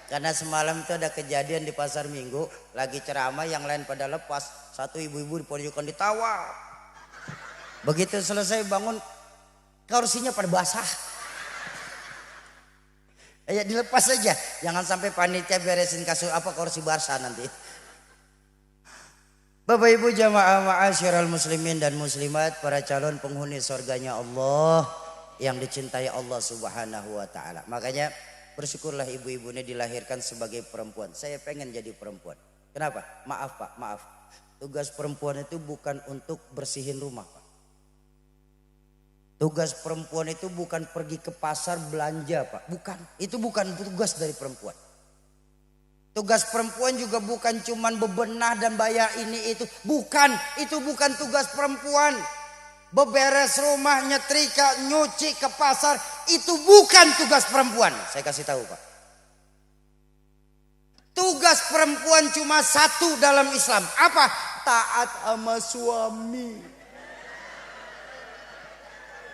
Karena semalam itu ada kejadian di pasar Minggu, lagi ceramah yang lain pada lepas, satu ibu-ibu di pojokan ditawa. Begitu selesai bangun, kursinya pada basah. Ya dilepas aja, jangan sampai panitia beresin kasur kursi basah nanti. Bapak Ibu jamaah ma'asyiral muslimin dan muslimat, para calon penghuni surganya Allah yang dicintai Allah Subhanahu wa taala. Makanya bersyukurlah ibu-ibu ini dilahirkan sebagai perempuan. Saya pengen jadi perempuan. Kenapa? Maaf Pak, maaf. Tugas perempuan itu bukan untuk bersihin rumah Pak. Tugas perempuan itu bukan pergi ke pasar belanja Pak. Bukan. Itu bukan tugas dari perempuan. Tugas perempuan juga bukan cuman bebenah dan bayar ini itu. Bukan. Itu bukan tugas perempuan. Beberes rumah, nyetrika, nyuci ke pasar, itu bukan tugas perempuan. Saya kasih tahu Pak. Tugas perempuan cuma satu dalam Islam. Apa? Taat sama suami.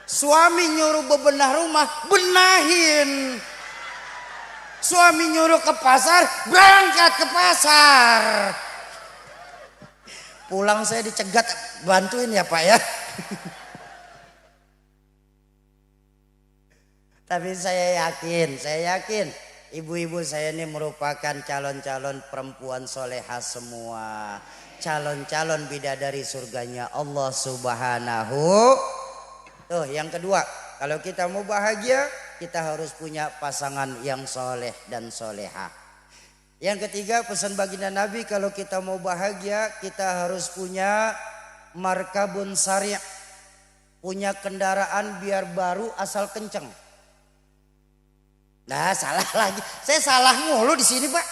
Suami nyuruh bebenah rumah, benahin. Suami nyuruh ke pasar, berangkat ke pasar. Pulang saya dicegat, bantuin ya Pak ya. Tapi saya yakin ibu-ibu saya ini merupakan calon-calon perempuan solehah semua. Calon-calon bidadari surganya Allah Subhanahu. Tuh yang kedua, kalau kita mau bahagia kita harus punya pasangan yang soleh dan solehah. Yang ketiga pesan baginda Nabi, kalau kita mau bahagia kita harus punya markabun sari'. Punya kendaraan biar baru asal kenceng. Nah salah lagi, saya salah mulu di sini Pak.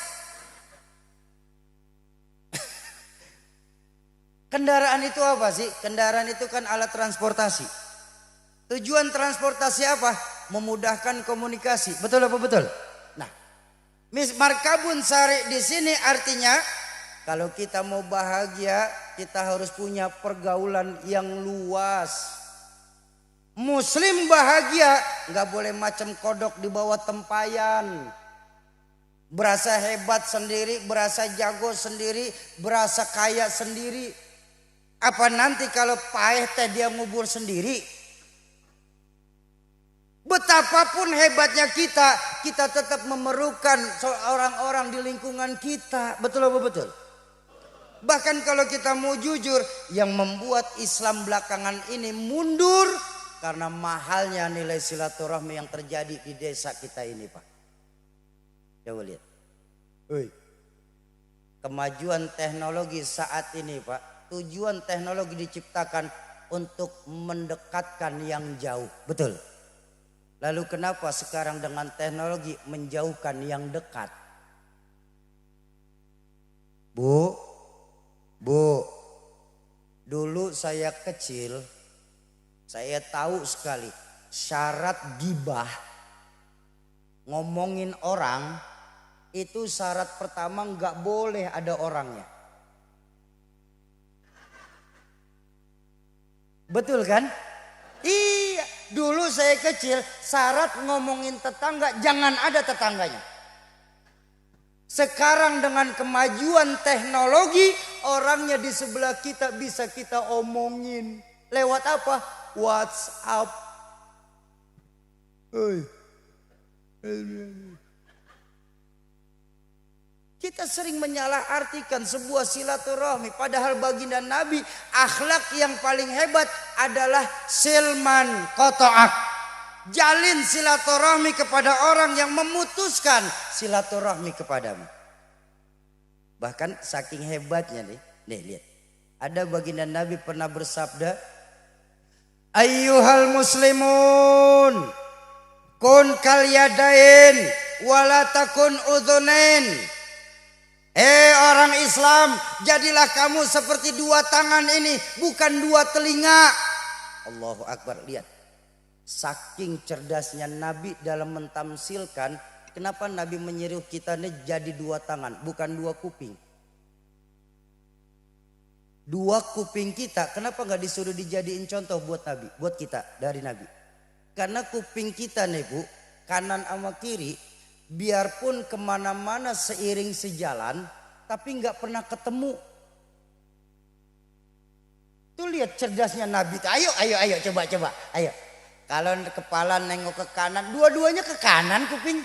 Kendaraan itu apa sih? Kendaraan itu kan alat transportasi. Tujuan transportasi apa? Memudahkan komunikasi. Betul apa betul? Nah, markabun sari di sini artinya kalau kita mau bahagia kita harus punya pergaulan yang luas. Muslim bahagia nggak boleh macam kodok di bawah tempayan. Berasa hebat sendiri, berasa jago sendiri, berasa kaya sendiri. Apa nanti kalau payah teh dia ngubur sendiri? Betapapun hebatnya kita tetap memerlukan orang-orang di lingkungan kita. Betul apa betul? Bahkan kalau kita mau jujur, yang membuat Islam belakangan ini mundur karena mahalnya nilai silaturahmi yang terjadi di desa kita ini Pak. Coba lihat. Kemajuan teknologi saat ini Pak. Tujuan teknologi diciptakan untuk mendekatkan yang jauh. Betul. Lalu kenapa sekarang dengan teknologi menjauhkan yang dekat? Bu. Dulu saya kecil, saya tahu sekali syarat gibah ngomongin orang itu syarat pertama nggak boleh ada orangnya. Betul kan? Iya, dulu saya kecil syarat ngomongin tetangga jangan ada tetangganya. Sekarang dengan kemajuan teknologi orangnya di sebelah kita bisa kita omongin. Lewat apa? WhatsApp. Kita sering menyalahartikan sebuah silaturahmi. Padahal baginda Nabi akhlak yang paling hebat adalah silman qata'ak. Jalin silaturahmi kepada orang yang memutuskan silaturahmi kepadamu. Bahkan saking hebatnya nih lihat. Ada baginda Nabi pernah bersabda, Ayyuhal muslimun, kun kal yadain wala takun udhunain. Orang Islam, jadilah kamu seperti dua tangan ini, bukan dua telinga. Allahu Akbar. Lihat, saking cerdasnya Nabi dalam mentamsilkan, kenapa Nabi menyuruh kita nih jadi dua tangan, bukan dua kuping. Dua kuping kita, kenapa nggak disuruh dijadiin contoh buat Nabi, buat kita dari Nabi? Karena kuping kita nih Bu, kanan sama kiri, biarpun kemana-mana seiring sejalan, tapi nggak pernah ketemu. Tuh lihat cerdasnya Nabi. Ayo, coba, ayo. Kalau kepala nengok ke kanan, dua-duanya ke kanan kuping.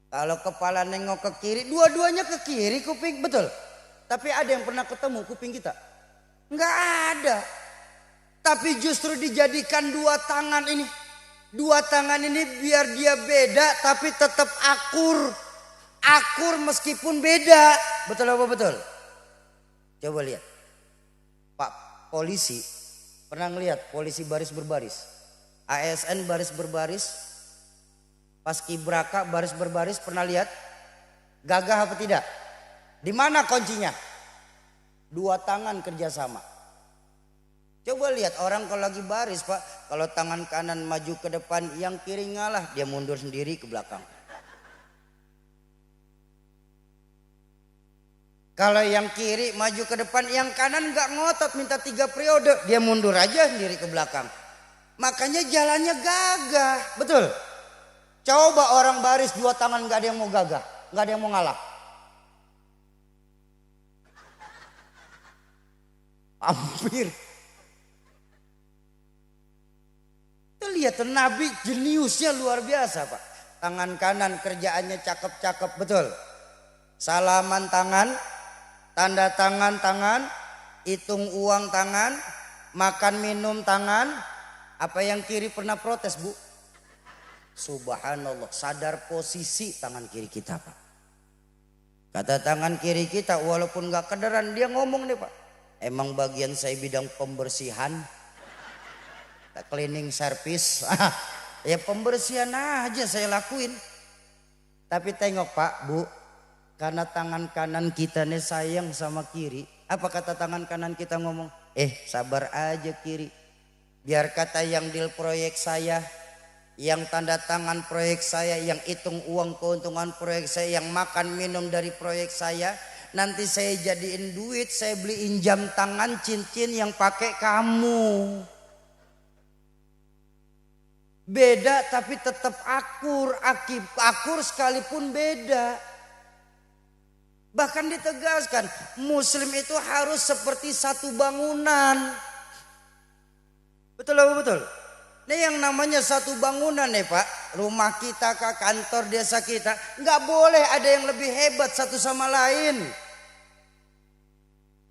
Kalau kepala nengok ke kiri, dua-duanya ke kiri kuping, betul. Tapi ada yang pernah ketemu kuping kita? Nggak ada. Tapi justru dijadikan dua tangan ini. Dua tangan ini biar dia beda tapi tetap akur. Akur meskipun beda. Betul apa betul? Coba lihat. Pak polisi, pernah ngelihat polisi baris berbaris? ASN baris berbaris? Paskibraka baris berbaris, pernah lihat? Gagah apa tidak? Di mana kuncinya? Dua tangan kerjasama. Coba lihat orang kalau lagi baris Pak, kalau tangan kanan maju ke depan, yang kiri ngalah, dia mundur sendiri ke belakang. Kalau yang kiri maju ke depan, yang kanan nggak ngotot minta 3 periode, dia mundur aja sendiri ke belakang. Makanya jalannya gagah, betul. Coba orang baris dua tangan nggak ada yang mau gagah, nggak ada yang mau ngalah. Hampir. Lihat Nabi jeniusnya luar biasa Pak. Tangan kanan kerjaannya cakep-cakep, betul. Salaman tangan, tanda tangan tangan, hitung uang tangan, makan minum tangan. Apa yang kiri pernah protes Bu? Subhanallah, sadar posisi tangan kiri kita Pak. Kata tangan kiri kita walaupun gak kederan, dia ngomong nih Pak. Emang bagian saya bidang pembersihan, cleaning service, ya pembersihan aja saya lakuin. Tapi tengok Pak Bu, karena tangan kanan kita nih sayang sama kiri. Apa kata tangan kanan kita ngomong? Sabar aja kiri. Biar kata yang deal proyek saya, yang tanda tangan proyek saya, yang hitung uang keuntungan proyek saya, yang makan minum dari proyek saya, nanti saya jadiin duit, saya beliin jam tangan cincin yang pakai kamu. Beda tapi tetap akur, akur sekalipun beda. Bahkan ditegaskan, muslim itu harus seperti satu bangunan. Betul apa betul? Ini yang namanya satu bangunan nih Pak. Rumah kita ke kantor desa kita, nggak boleh ada yang lebih hebat satu sama lain.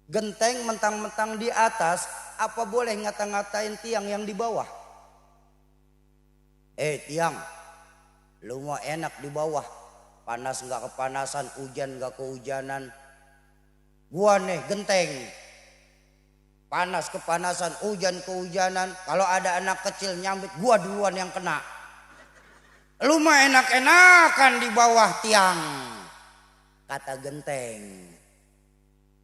Genteng mentang-mentang di atas, apa boleh ngata-ngatain tiang yang di bawah? Tiang, lu mau enak di bawah, panas nggak kepanasan, hujan nggak kehujanan. Gua nih genteng, panas kepanasan, hujan kehujanan. Kalau ada anak kecil nyambit, gua duluan yang kena. Lu mah enak-enakan di bawah tiang, kata genteng.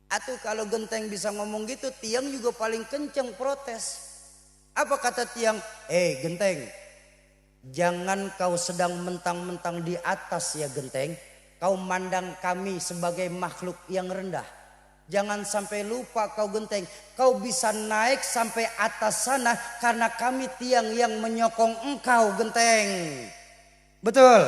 Atau kalau genteng bisa ngomong gitu, tiang juga paling kenceng protes. Apa kata tiang? Genteng, jangan kau sedang mentang-mentang di atas ya genteng. Kau mandang kami sebagai makhluk yang rendah. Jangan sampai lupa kau genteng. Kau bisa naik sampai atas sana karena kami tiang yang menyokong engkau genteng. Betul.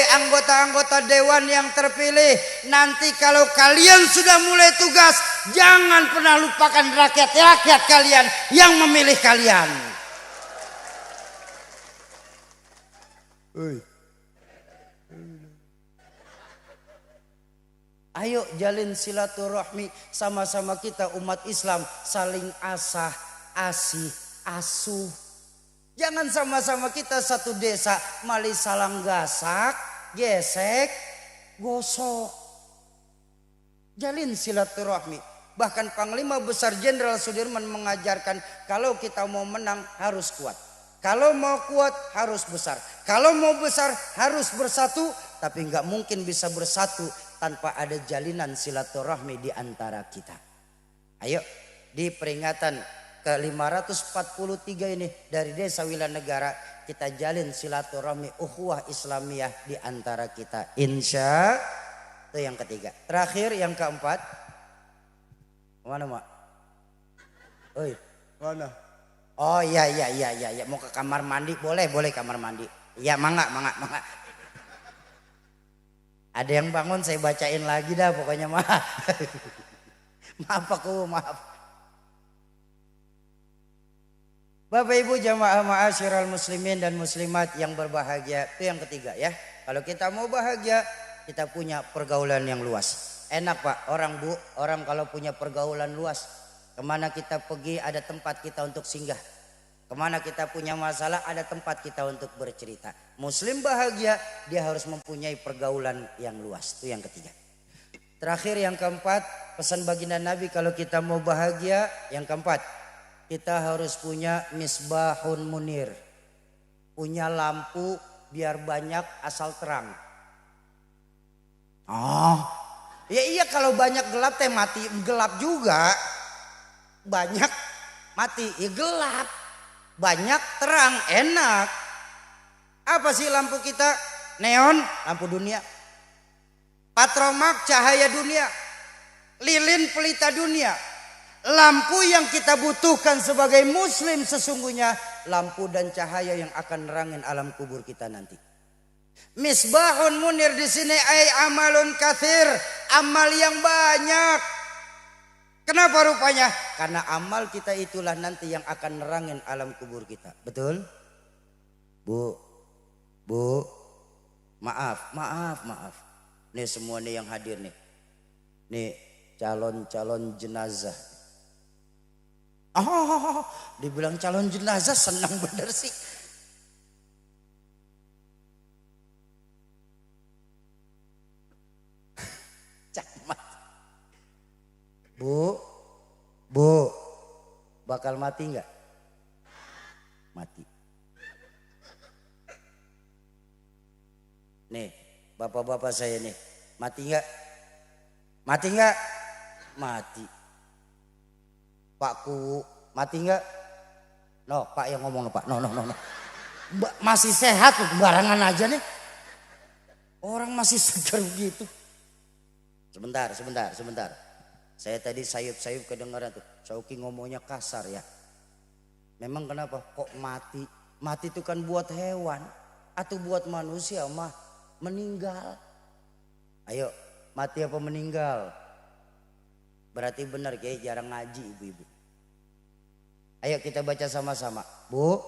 Anggota-anggota dewan yang terpilih, nanti kalau kalian sudah mulai tugas, jangan pernah lupakan rakyat kalian yang memilih kalian. Ayo jalin silaturahmi sama-sama kita umat Islam, saling asah, asih, asuh. Jangan sama-sama kita satu desa malih salang gasak, gesek, gosok. Jalin silaturahmi. Bahkan Panglima Besar Jenderal Sudirman mengajarkan kalau kita mau menang harus kuat. Kalau mau kuat harus besar. Kalau mau besar harus bersatu. Tapi nggak mungkin bisa bersatu tanpa ada jalinan silaturahmi di antara kita. Ayo di peringatan ke-543 ini dari Desa Wilanegara kita jalin silaturahmi ukhuwah Islamiyah di antara kita. Insya itu yang ketiga. Terakhir yang keempat. Mana mak? Oi, mana? Oh iya. Mau ke kamar mandi boleh kamar mandi. Ya mangga. Ada yang bangun saya bacain lagi dah pokoknya mah. Maaf. Bapak Ibu jamaah ma'asyiral muslimin dan muslimat yang berbahagia. Itu yang ketiga ya. Kalau kita mau bahagia kita punya pergaulan yang luas. Enak Pak, orang kalau punya pergaulan luas, kemana kita pergi ada tempat kita untuk singgah. Kemana kita punya masalah ada tempat kita untuk bercerita. Muslim bahagia, dia harus mempunyai pergaulan yang luas. Itu yang ketiga. Terakhir yang keempat, pesan baginda Nabi kalau kita mau bahagia, yang keempat, kita harus punya misbahun munir. Punya lampu biar banyak asal terang. Ya iya kalau banyak gelap teh mati, gelap juga. Banyak mati, ya gelap. Banyak terang, enak. Apa sih lampu kita? Neon, lampu dunia. Patromak, cahaya dunia. Lilin, pelita dunia. Lampu yang kita butuhkan sebagai muslim sesungguhnya lampu dan cahaya yang akan nerangin alam kubur kita nanti. Misbahun munir di sini amalun katsir, amal yang banyak. Kenapa rupanya? Karena amal kita itulah nanti yang akan nerangin alam kubur kita. Betul? Bu. Maaf. Nih semua nih yang hadir nih. Nih calon jenazah. Dibilang calon jenazah senang bener sih. Bu, bakal mati nggak? Mati. Nih, bapak-bapak saya nih, mati nggak? Mati nggak? Mati. Pakku, mati nggak? No, Pak yang ngomong Pak. No. Masih sehat tuh, barangan aja nih. Orang masih segar begitu. Sebentar. Saya tadi sayup-sayup kedengaran tuh. Sauki ngomongnya kasar ya. Memang kenapa? Kok mati? Mati itu kan buat hewan. Atau buat manusia mah meninggal. Ayo, mati apa meninggal? Berarti benar kayak jarang ngaji ibu-ibu. Ayo kita baca sama-sama. Bu,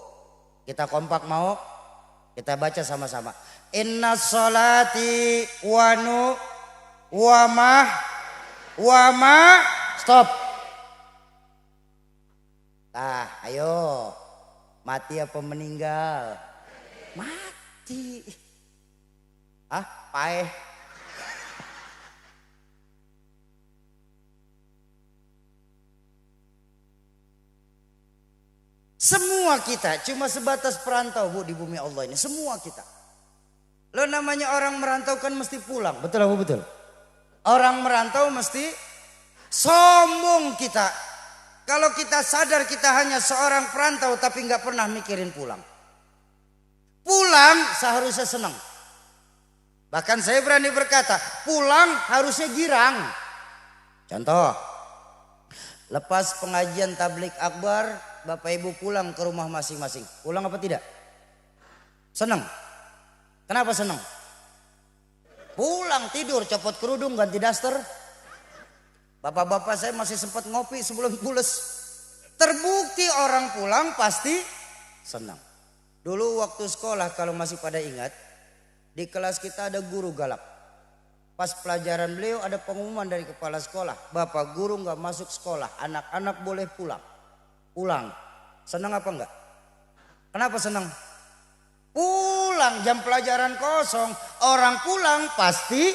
kita kompak mau? Kita baca sama-sama. Inna sholati wama stop. Nah ayo, mati apa meninggal? Mati. Paeh. Semua kita cuma sebatas perantau Bu di bumi Allah ini. Semua kita. Lo namanya orang merantau kan mesti pulang. Betul apa betul? Orang merantau mesti sombong kita. Kalau kita sadar kita hanya seorang perantau tapi nggak pernah mikirin pulang. Pulang seharusnya senang. Bahkan saya berani berkata, pulang harusnya girang. Contoh, lepas pengajian tablik akbar, Bapak Ibu pulang ke rumah masing-masing. Pulang apa tidak? Senang. Kenapa senang? Pulang tidur, copot kerudung, ganti daster. Bapak-bapak saya masih sempat ngopi sebelum pules. Terbukti orang pulang pasti senang. Dulu waktu sekolah kalau masih pada ingat, di kelas kita ada guru galak. Pas pelajaran beliau ada pengumuman dari kepala sekolah. Bapak guru nggak masuk sekolah, anak-anak boleh pulang. Pulang. Senang apa enggak? Kenapa senang? Pulang jam pelajaran kosong. Orang pulang pasti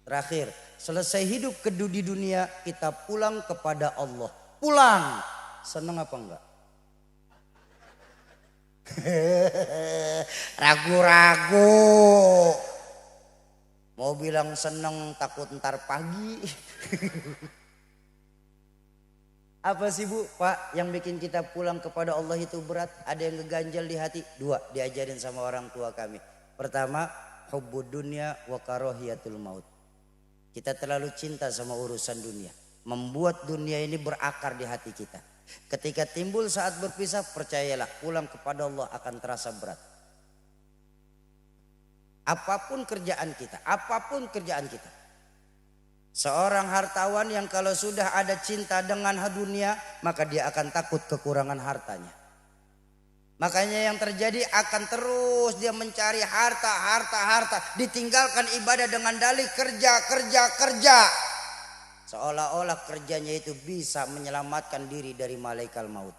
terakhir. Selesai hidup di dunia, kita pulang kepada Allah. Pulang. Senang apa enggak? Ragu-ragu. Mau bilang seneng takut ntar pagi. Apa sih Bu, Pak, yang bikin kita pulang kepada Allah itu berat? Ada yang ngeganjal di hati? Dua, diajarin sama orang tua kami. Pertama, hubbud dunya wa karahiyatul maut. Kita terlalu cinta sama urusan dunia. Membuat dunia ini berakar di hati kita. Ketika timbul saat berpisah, percayalah pulang kepada Allah akan terasa berat. Apapun kerjaan kita. Seorang hartawan yang kalau sudah ada cinta dengan dunia, maka dia akan takut kekurangan hartanya. Makanya yang terjadi akan terus dia mencari harta. Ditinggalkan ibadah dengan dalih kerja. Seolah-olah kerjanya itu bisa menyelamatkan diri dari malaikat maut.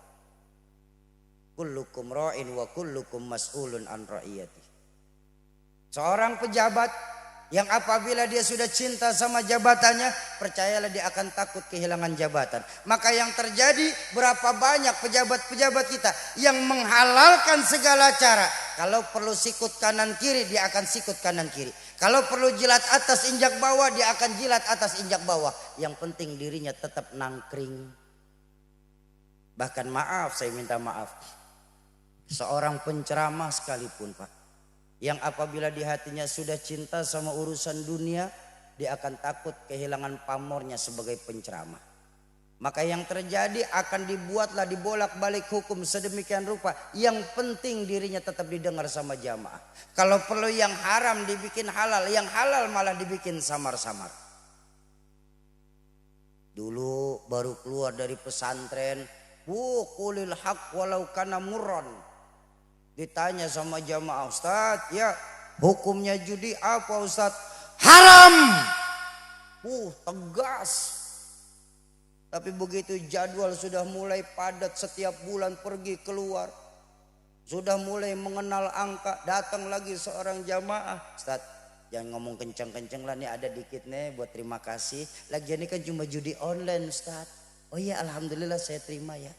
Kullukum ra'in wa kullukum mas'ulun an ra'iyati. Seorang pejabat yang apabila dia sudah cinta sama jabatannya, percayalah dia akan takut kehilangan jabatan. Maka yang terjadi, berapa banyak pejabat-pejabat kita yang menghalalkan segala cara. Kalau perlu sikut kanan kiri, dia akan sikut kanan kiri. Kalau perlu jilat atas injak bawah, dia akan jilat atas injak bawah. Yang penting dirinya tetap nangkring. Bahkan maaf, saya minta maaf. Seorang penceramah sekalipun Pak, yang apabila di hatinya sudah cinta sama urusan dunia, dia akan takut kehilangan pamornya sebagai penceramah. Maka yang terjadi akan dibuatlah dibolak-balik hukum sedemikian rupa. Yang penting dirinya tetap didengar sama jamaah. Kalau perlu yang haram dibikin halal, yang halal malah dibikin samar-samar. Dulu baru keluar dari pesantren, qulil haq walau kana murran. Ditanya sama jamaah, Ustaz, ya hukumnya judi apa Ustaz? Haram. Tegas. Tapi begitu jadwal sudah mulai padat, setiap bulan pergi keluar, sudah mulai mengenal angka, datang lagi seorang jamaah, Ustaz, jangan ngomong kenceng-kenceng lah nih, ada dikit nih buat terima kasih. Lagian ini kan cuma judi online Ustaz. Oh iya, alhamdulillah saya terima ya.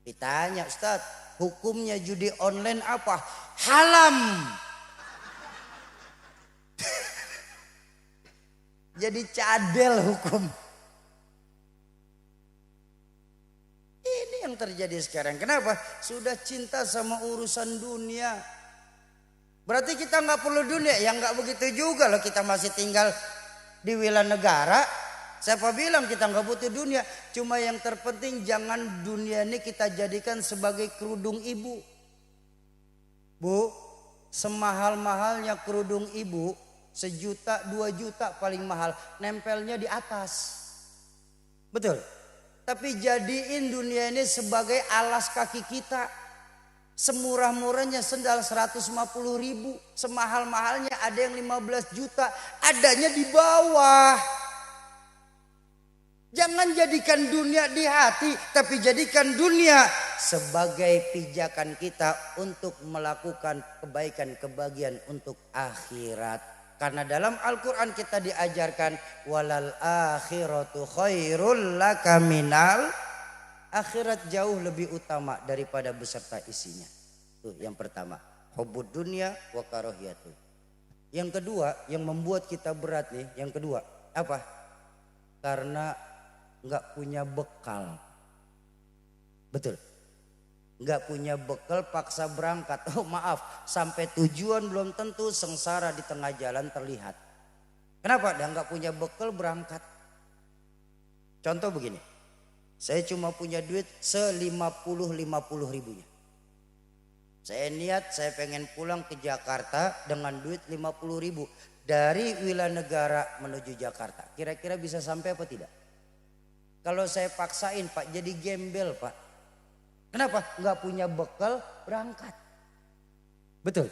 Ditanya, Ustaz, hukumnya judi online apa? Haram. Jadi cadel hukum. Ini yang terjadi sekarang. Kenapa? Sudah cinta sama urusan dunia. Berarti kita nggak perlu dunia. Ya nggak begitu juga loh, kita masih tinggal di wilayah negara. Siapa bilang kita nggak butuh dunia? Cuma yang terpenting jangan dunia ini kita jadikan sebagai kerudung ibu. Bu, semahal-mahalnya kerudung ibu, 1 juta, 2 juta paling mahal, nempelnya di atas. Betul? Tapi jadiin dunia ini sebagai alas kaki kita. Semurah-murahnya sendal 150.000, semahal-mahalnya ada yang 15 juta, adanya di bawah. Jangan jadikan dunia di hati, tapi jadikan dunia sebagai pijakan kita untuk melakukan kebaikan-kebahagiaan untuk akhirat. Karena dalam Al-Quran kita diajarkan walal akhiratu khairul laka minal, akhirat jauh lebih utama daripada beserta isinya. Tuh yang pertama, hubbud dunya wa karahiyatu. Yang kedua yang membuat kita berat nih, yang kedua apa? Karena nggak punya bekal. Betul. Nggak punya bekal paksa berangkat. Oh maaf, sampai tujuan belum tentu, sengsara di tengah jalan terlihat. Kenapa? Dia nggak punya bekal berangkat. Contoh begini, saya cuma punya duit 50 ribunya. Saya niat saya pengen pulang ke Jakarta dengan duit 50 ribu. Dari wilayah negara menuju Jakarta. Kira-kira bisa sampai apa tidak? Kalau saya paksain Pak, jadi gembel Pak. Kenapa? Nggak punya bekal berangkat. Betul.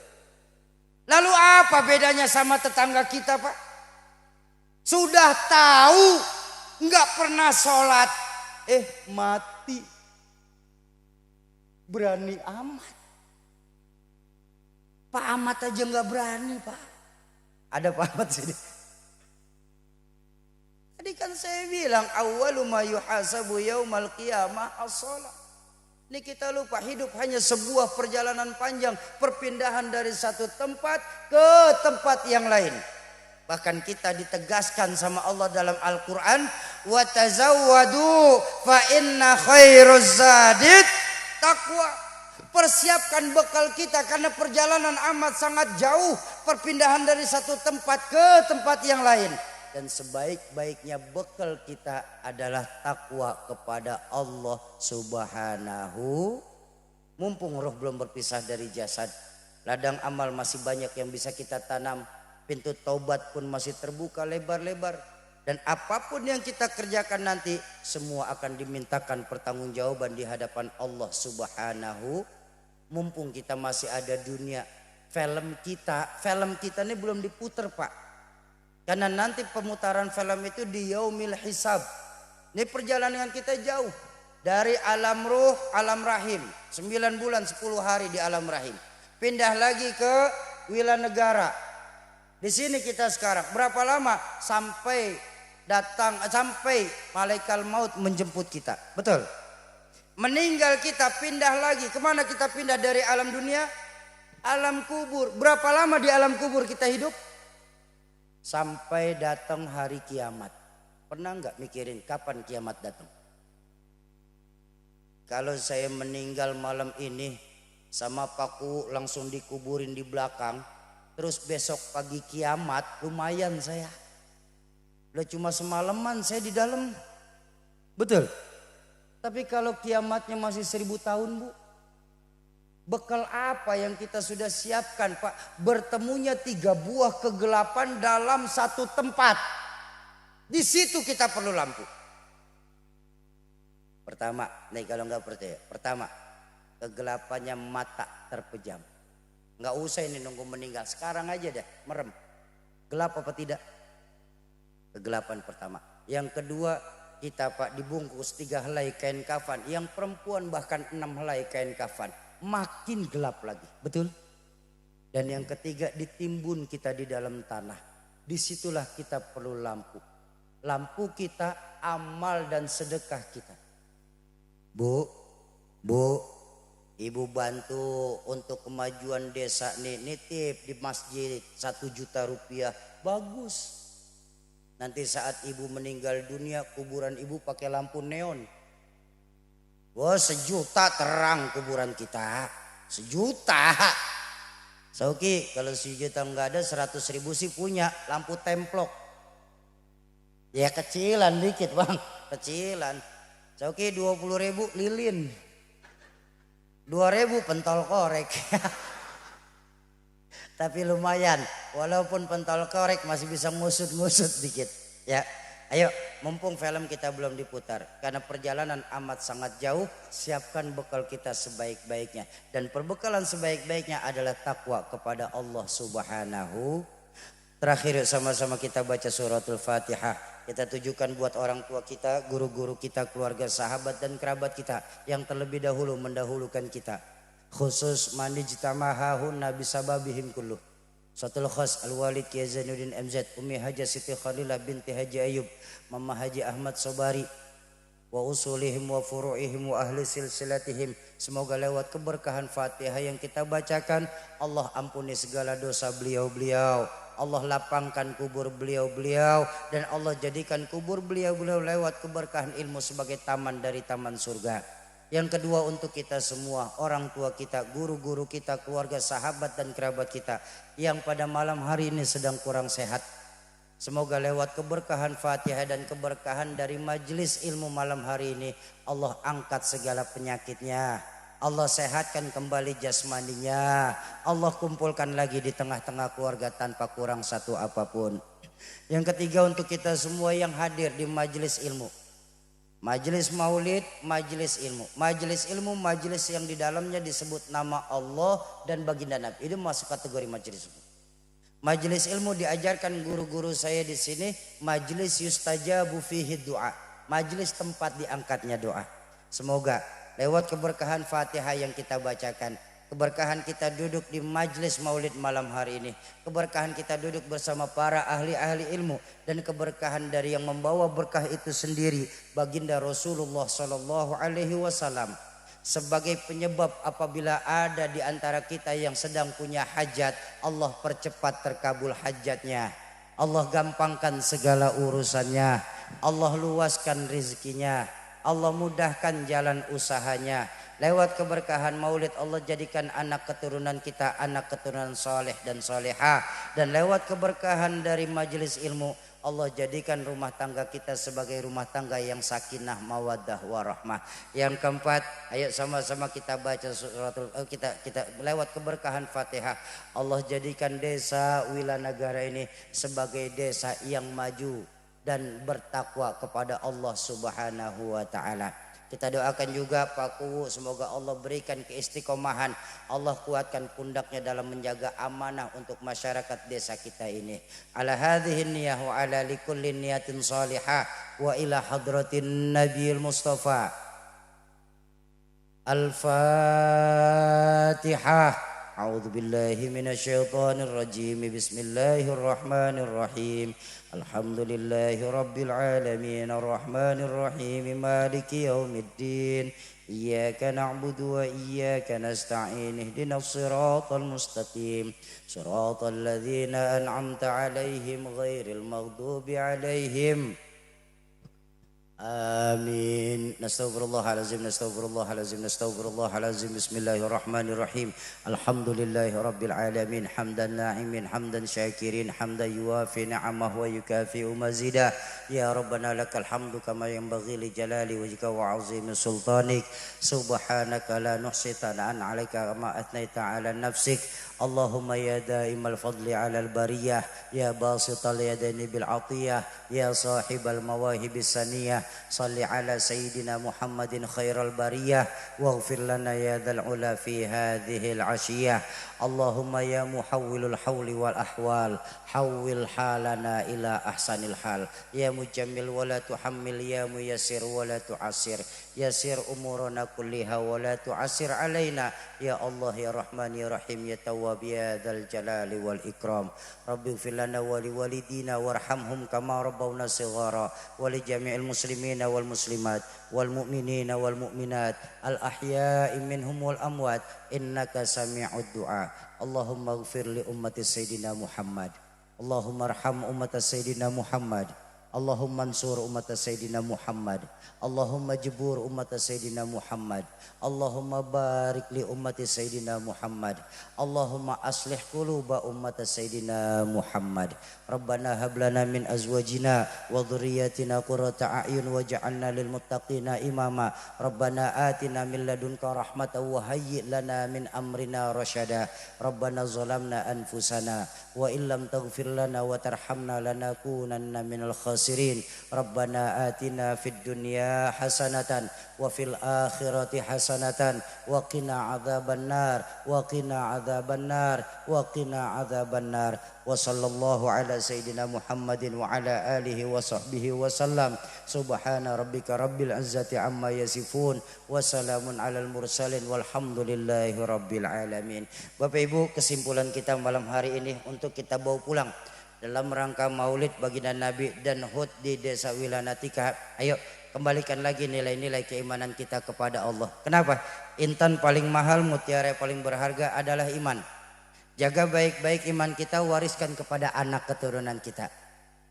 Lalu apa bedanya sama tetangga kita Pak? Sudah tahu nggak pernah sholat, mati. Berani amat. Pak Ahmad aja nggak berani Pak. Ada Pak Ahmad sini. Saya bilang awwalu ma yuhasabu yaumal qiyamah as-shalah. Ini kita lupa hidup hanya sebuah perjalanan panjang, perpindahan dari satu tempat ke tempat yang lain. Bahkan kita ditegaskan sama Allah dalam Al-Quran, wa tazawwadu fa inna khairuz zadid taqwa. Persiapkan bekal kita karena perjalanan amat sangat jauh, perpindahan dari satu tempat ke tempat yang lain. Dan sebaik-baiknya bekal kita adalah takwa kepada Allah Subhanahu. Mumpung roh belum berpisah dari jasad, ladang amal masih banyak yang bisa kita tanam. Pintu taubat pun masih terbuka lebar-lebar. Dan apapun yang kita kerjakan nanti, semua akan dimintakan pertanggungjawaban di hadapan Allah Subhanahu. Mumpung kita masih ada dunia, film kita ini belum diputer Pak. Karena nanti pemutaran film itu di yaumil hisab. Ini perjalanan kita jauh. Dari alam ruh, alam rahim. 9 bulan 10 hari di alam rahim. Pindah lagi ke wilayah negara. Di sini kita sekarang. Berapa lama? Sampai malaikat maut menjemput kita. Betul? Meninggal kita pindah lagi. Kemana kita pindah dari alam dunia? Alam kubur. Berapa lama di alam kubur kita hidup? Sampai datang hari kiamat. Pernah nggak mikirin kapan kiamat datang? Kalau saya meninggal malam ini sama paku langsung dikuburin di belakang, terus besok pagi kiamat, lumayan saya. Udah cuma semalaman saya di dalam. Betul. Tapi kalau kiamatnya masih 1000 tahun Bu, bekal apa yang kita sudah siapkan Pak? Bertemunya 3 buah kegelapan dalam satu tempat. Di situ kita perlu lampu. Pertama, nih kalau nggak percaya. Pertama, kegelapannya mata terpejam. Nggak usah ini nunggu meninggal. Sekarang aja deh, merem. Gelap apa tidak? Kegelapan pertama. Yang kedua, kita Pak dibungkus 3 helai kain kafan. Yang perempuan bahkan 6 helai kain kafan. Makin gelap lagi, betul? Dan yang ketiga, ditimbun kita di dalam tanah. Disitulah kita perlu lampu. Lampu kita, amal dan sedekah kita. Bu, ibu bantu untuk kemajuan desa nih, nitip di masjid 1 juta rupiah. Bagus. Nanti saat ibu meninggal dunia, kuburan ibu pakai lampu neon. Wah, 1 juta terang kuburan kita. 1 juta. Sauki, kalau 1 juta nggak ada, 100.000 sih punya lampu templok. Ya kecilan dikit Bang, kecilan. Sauki 20.000 lilin. 2.000 pentol korek. Tapi lumayan, walaupun pentol korek masih bisa ngusut-ngusut dikit. Ya. Ayo, mumpung film kita belum diputar, karena perjalanan amat sangat jauh, siapkan bekal kita sebaik-baiknya. Dan perbekalan sebaik-baiknya adalah takwa kepada Allah Subhanahu. Terakhir sama-sama kita baca suratul Fatihah. Kita tujukan buat orang tua kita, guru-guru kita, keluarga, sahabat dan kerabat kita yang terlebih dahulu mendahulukan kita. Khusus manijtamahahun nabi sababihim kulluh. Suratul khas Al-Walid Kiai Zainuddin MZ, Umi Haja Siti Khalilah binti Haji Ayub, Mama Haji Ahmad Sobari, wa usulihim wa furu'ihim wa ahli silsilatihim. Semoga lewat keberkahan Fatihah yang kita bacakan, Allah ampuni segala dosa beliau-beliau, Allah lapangkan kubur beliau-beliau, dan Allah jadikan kubur beliau-beliau lewat keberkahan ilmu sebagai taman dari taman surga. Yang kedua, untuk kita semua, orang tua kita, guru-guru kita, keluarga, sahabat dan kerabat kita yang pada malam hari ini sedang kurang sehat. Semoga lewat keberkahan Fatihah dan keberkahan dari majelis ilmu malam hari ini, Allah angkat segala penyakitnya, Allah sehatkan kembali jasmaninya, Allah kumpulkan lagi di tengah-tengah keluarga tanpa kurang satu apapun. Yang ketiga, untuk kita semua yang hadir di majelis ilmu, majelis maulid, majelis ilmu. Majelis ilmu, majelis yang di dalamnya disebut nama Allah dan baginda Nabi. Itu masuk kategori majelis ilmu. Majelis ilmu diajarkan guru-guru saya di sini, majelis yustajabu fihi doa. Majelis tempat diangkatnya doa. Semoga lewat keberkahan Fatihah yang kita bacakan, Keberkahan kita duduk di majlis maulid malam hari ini. Keberkahan kita duduk bersama para ahli-ahli ilmu. Dan keberkahan dari yang membawa berkah itu sendiri, baginda Rasulullah SAW. Sebagai penyebab apabila ada di antara kita yang sedang punya hajat, Allah percepat terkabul hajatnya. Allah gampangkan segala urusannya. Allah luaskan rizkinya. Allah mudahkan jalan usahanya. Lewat keberkahan maulid Allah jadikan anak keturunan kita anak keturunan soleh dan soleha. Dan lewat keberkahan dari majelis ilmu Allah jadikan rumah tangga kita sebagai rumah tangga yang sakinah mawaddah warahmah. Yang keempat, ayo sama-sama kita baca suratul kita lewat keberkahan Fatihah. Allah jadikan desa Wilanegara ini sebagai desa yang maju dan bertakwa kepada Allah Subhanahu wa taala. Kita doakan juga Pak Kuwu, semoga Allah berikan keistiqomahan, Allah kuatkan pundaknya dalam menjaga amanah untuk masyarakat desa kita ini. Ala hadhihi niyah wa ala likulli niyatin salihah wa ila hadratin Nabiyil Mustafa. Al-Fatihah. A'udzu billahi minasyaitonir rajim. Bismillahirrahmanirrahim. Alhamdulillahi rabbil alamin arrahmanir rahim maliki yaumiddin. Iyyaka na'budu wa iyyaka nasta'in. Ihdinas siratal mustaqim. Siratal ladzina an'amta 'alaihim ghairil maghdubi 'alaihim. Amin. Nastaghfirullahalazim, nastaghfirullahalazim, nastaghfirullahalazim. Bismillahirrahmanirrahim. Alhamdulillahi rabbil alamin. Hamdan na'imin, hamdan syakirin, hamdan yuwafi ni'amahu wa yukafi'u mazidah. Ya Rabbana lakal hamdu kama yanbaghi li jalali wajhika wa 'azimi sultanik. Subhanaka la nuhsi thana'an 'alaika kama atnaita 'ala nafsik. Allahumma ya daimal fadli 'alal bariyah, ya basital yadaini bil 'atiyah, ya sahibal mawahibis saniyah. Salli ala Sayyidina Muhammadin khairal bariyah. Waghfir lana ya dhal ula fi hadhil ashiyah. Allahumma ya muhawwilul hawli wal ahwal, hawwil halana ila ahsanil hal. Ya mujammil wa la tuhammil, ya muyassir wa la tu'assir. Yassir umurana kulliha wa la tu'assir alaina. Ya Allah ya Rahman ya Rahim ya Tawwab ya dzal jalali wal ikram. Rabbi ighfir lana wa li walidina warhamhum kama rabbawna shighara. Wa li jami'il muslimina wal muslimat wal mu'minina wal mu'minat al ahya'i minhum wal amwat innaka sami'ud du'a. Allahumma ighfir li ummati Sayyidina Muhammad. Allahumma arham ummata Sayyidina Muhammad. Allahumma ansur ummata Sayyidina Muhammad. Allahumma jibur ummata Sayyidina Muhammad. Allahumma barik li ummati Sayyidina Muhammad. Allahumma aslih quluba ummata Sayyidina Muhammad. Rabbana hablana min azwajina wa dhurriyyatina qurrata a'yun waj'alna lil muttaqina imama. Rabbana atina min ladunka rahmatan wa hayyi' lana min amrina rasyada. Rabbana zalamna anfusana wa illam taghfir lana wa tarhamna lanakunanna minal khasirin. Rabbana atina fid dunya hasanatan wa fil akhirati hasanatan wa qina adzabannar wa qina adzabannar wa qina adzabannar. Wa sallallahu ala sayyidina Muhammadin wa ala alihi wa sahbihi wa sallam. Subhana rabbika rabbil izzati amma yasifun wa salamun alal mursalin walhamdulillahi rabbil alamin. Bapak Ibu, kesimpulan kita malam hari ini untuk kita bawa pulang dalam rangka maulid baginda Nabi dan hud di desa Wilanatika. Ayo kembalikan lagi nilai-nilai keimanan kita kepada Allah. Kenapa? Intan paling mahal, mutiara paling berharga adalah iman. Jaga baik-baik iman kita, wariskan kepada anak keturunan kita.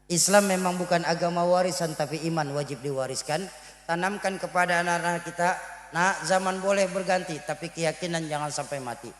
Islam memang bukan agama warisan, tapi iman wajib diwariskan. Tanamkan kepada anak-anak kita. Nah, zaman boleh berganti, tapi keyakinan jangan sampai mati.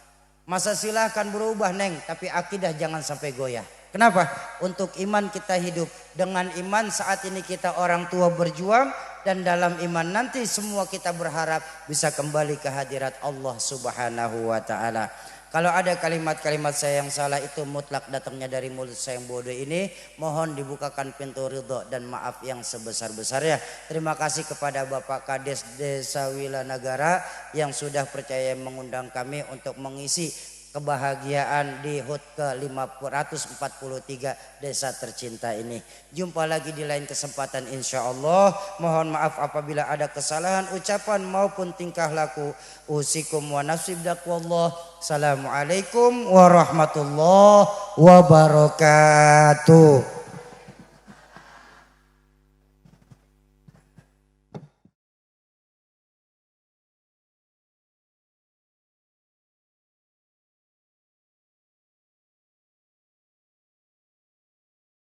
Masa silahkan berubah neng, tapi akidah jangan sampai goyah. Kenapa? Untuk iman kita hidup. Dengan iman saat ini kita orang tua berjuang, dan dalam iman nanti semua kita berharap bisa kembali ke hadirat Allah Subhanahu wa taala. Kalau ada kalimat-kalimat saya yang salah, itu mutlak datangnya dari mulut saya yang bodoh ini. Mohon dibukakan pintu ridho dan maaf yang sebesar-besarnya. Terima kasih kepada Bapak Kades Desa Wilanegara yang sudah percaya mengundang kami untuk mengisi kebahagiaan di HUT ke-543 desa tercinta ini. Jumpa lagi di lain kesempatan insya Allah. Mohon maaf apabila ada kesalahan ucapan maupun tingkah laku. Usikum wa nafsi bittaqwallah. Assalamualaikum warahmatullahi wabarakatuh.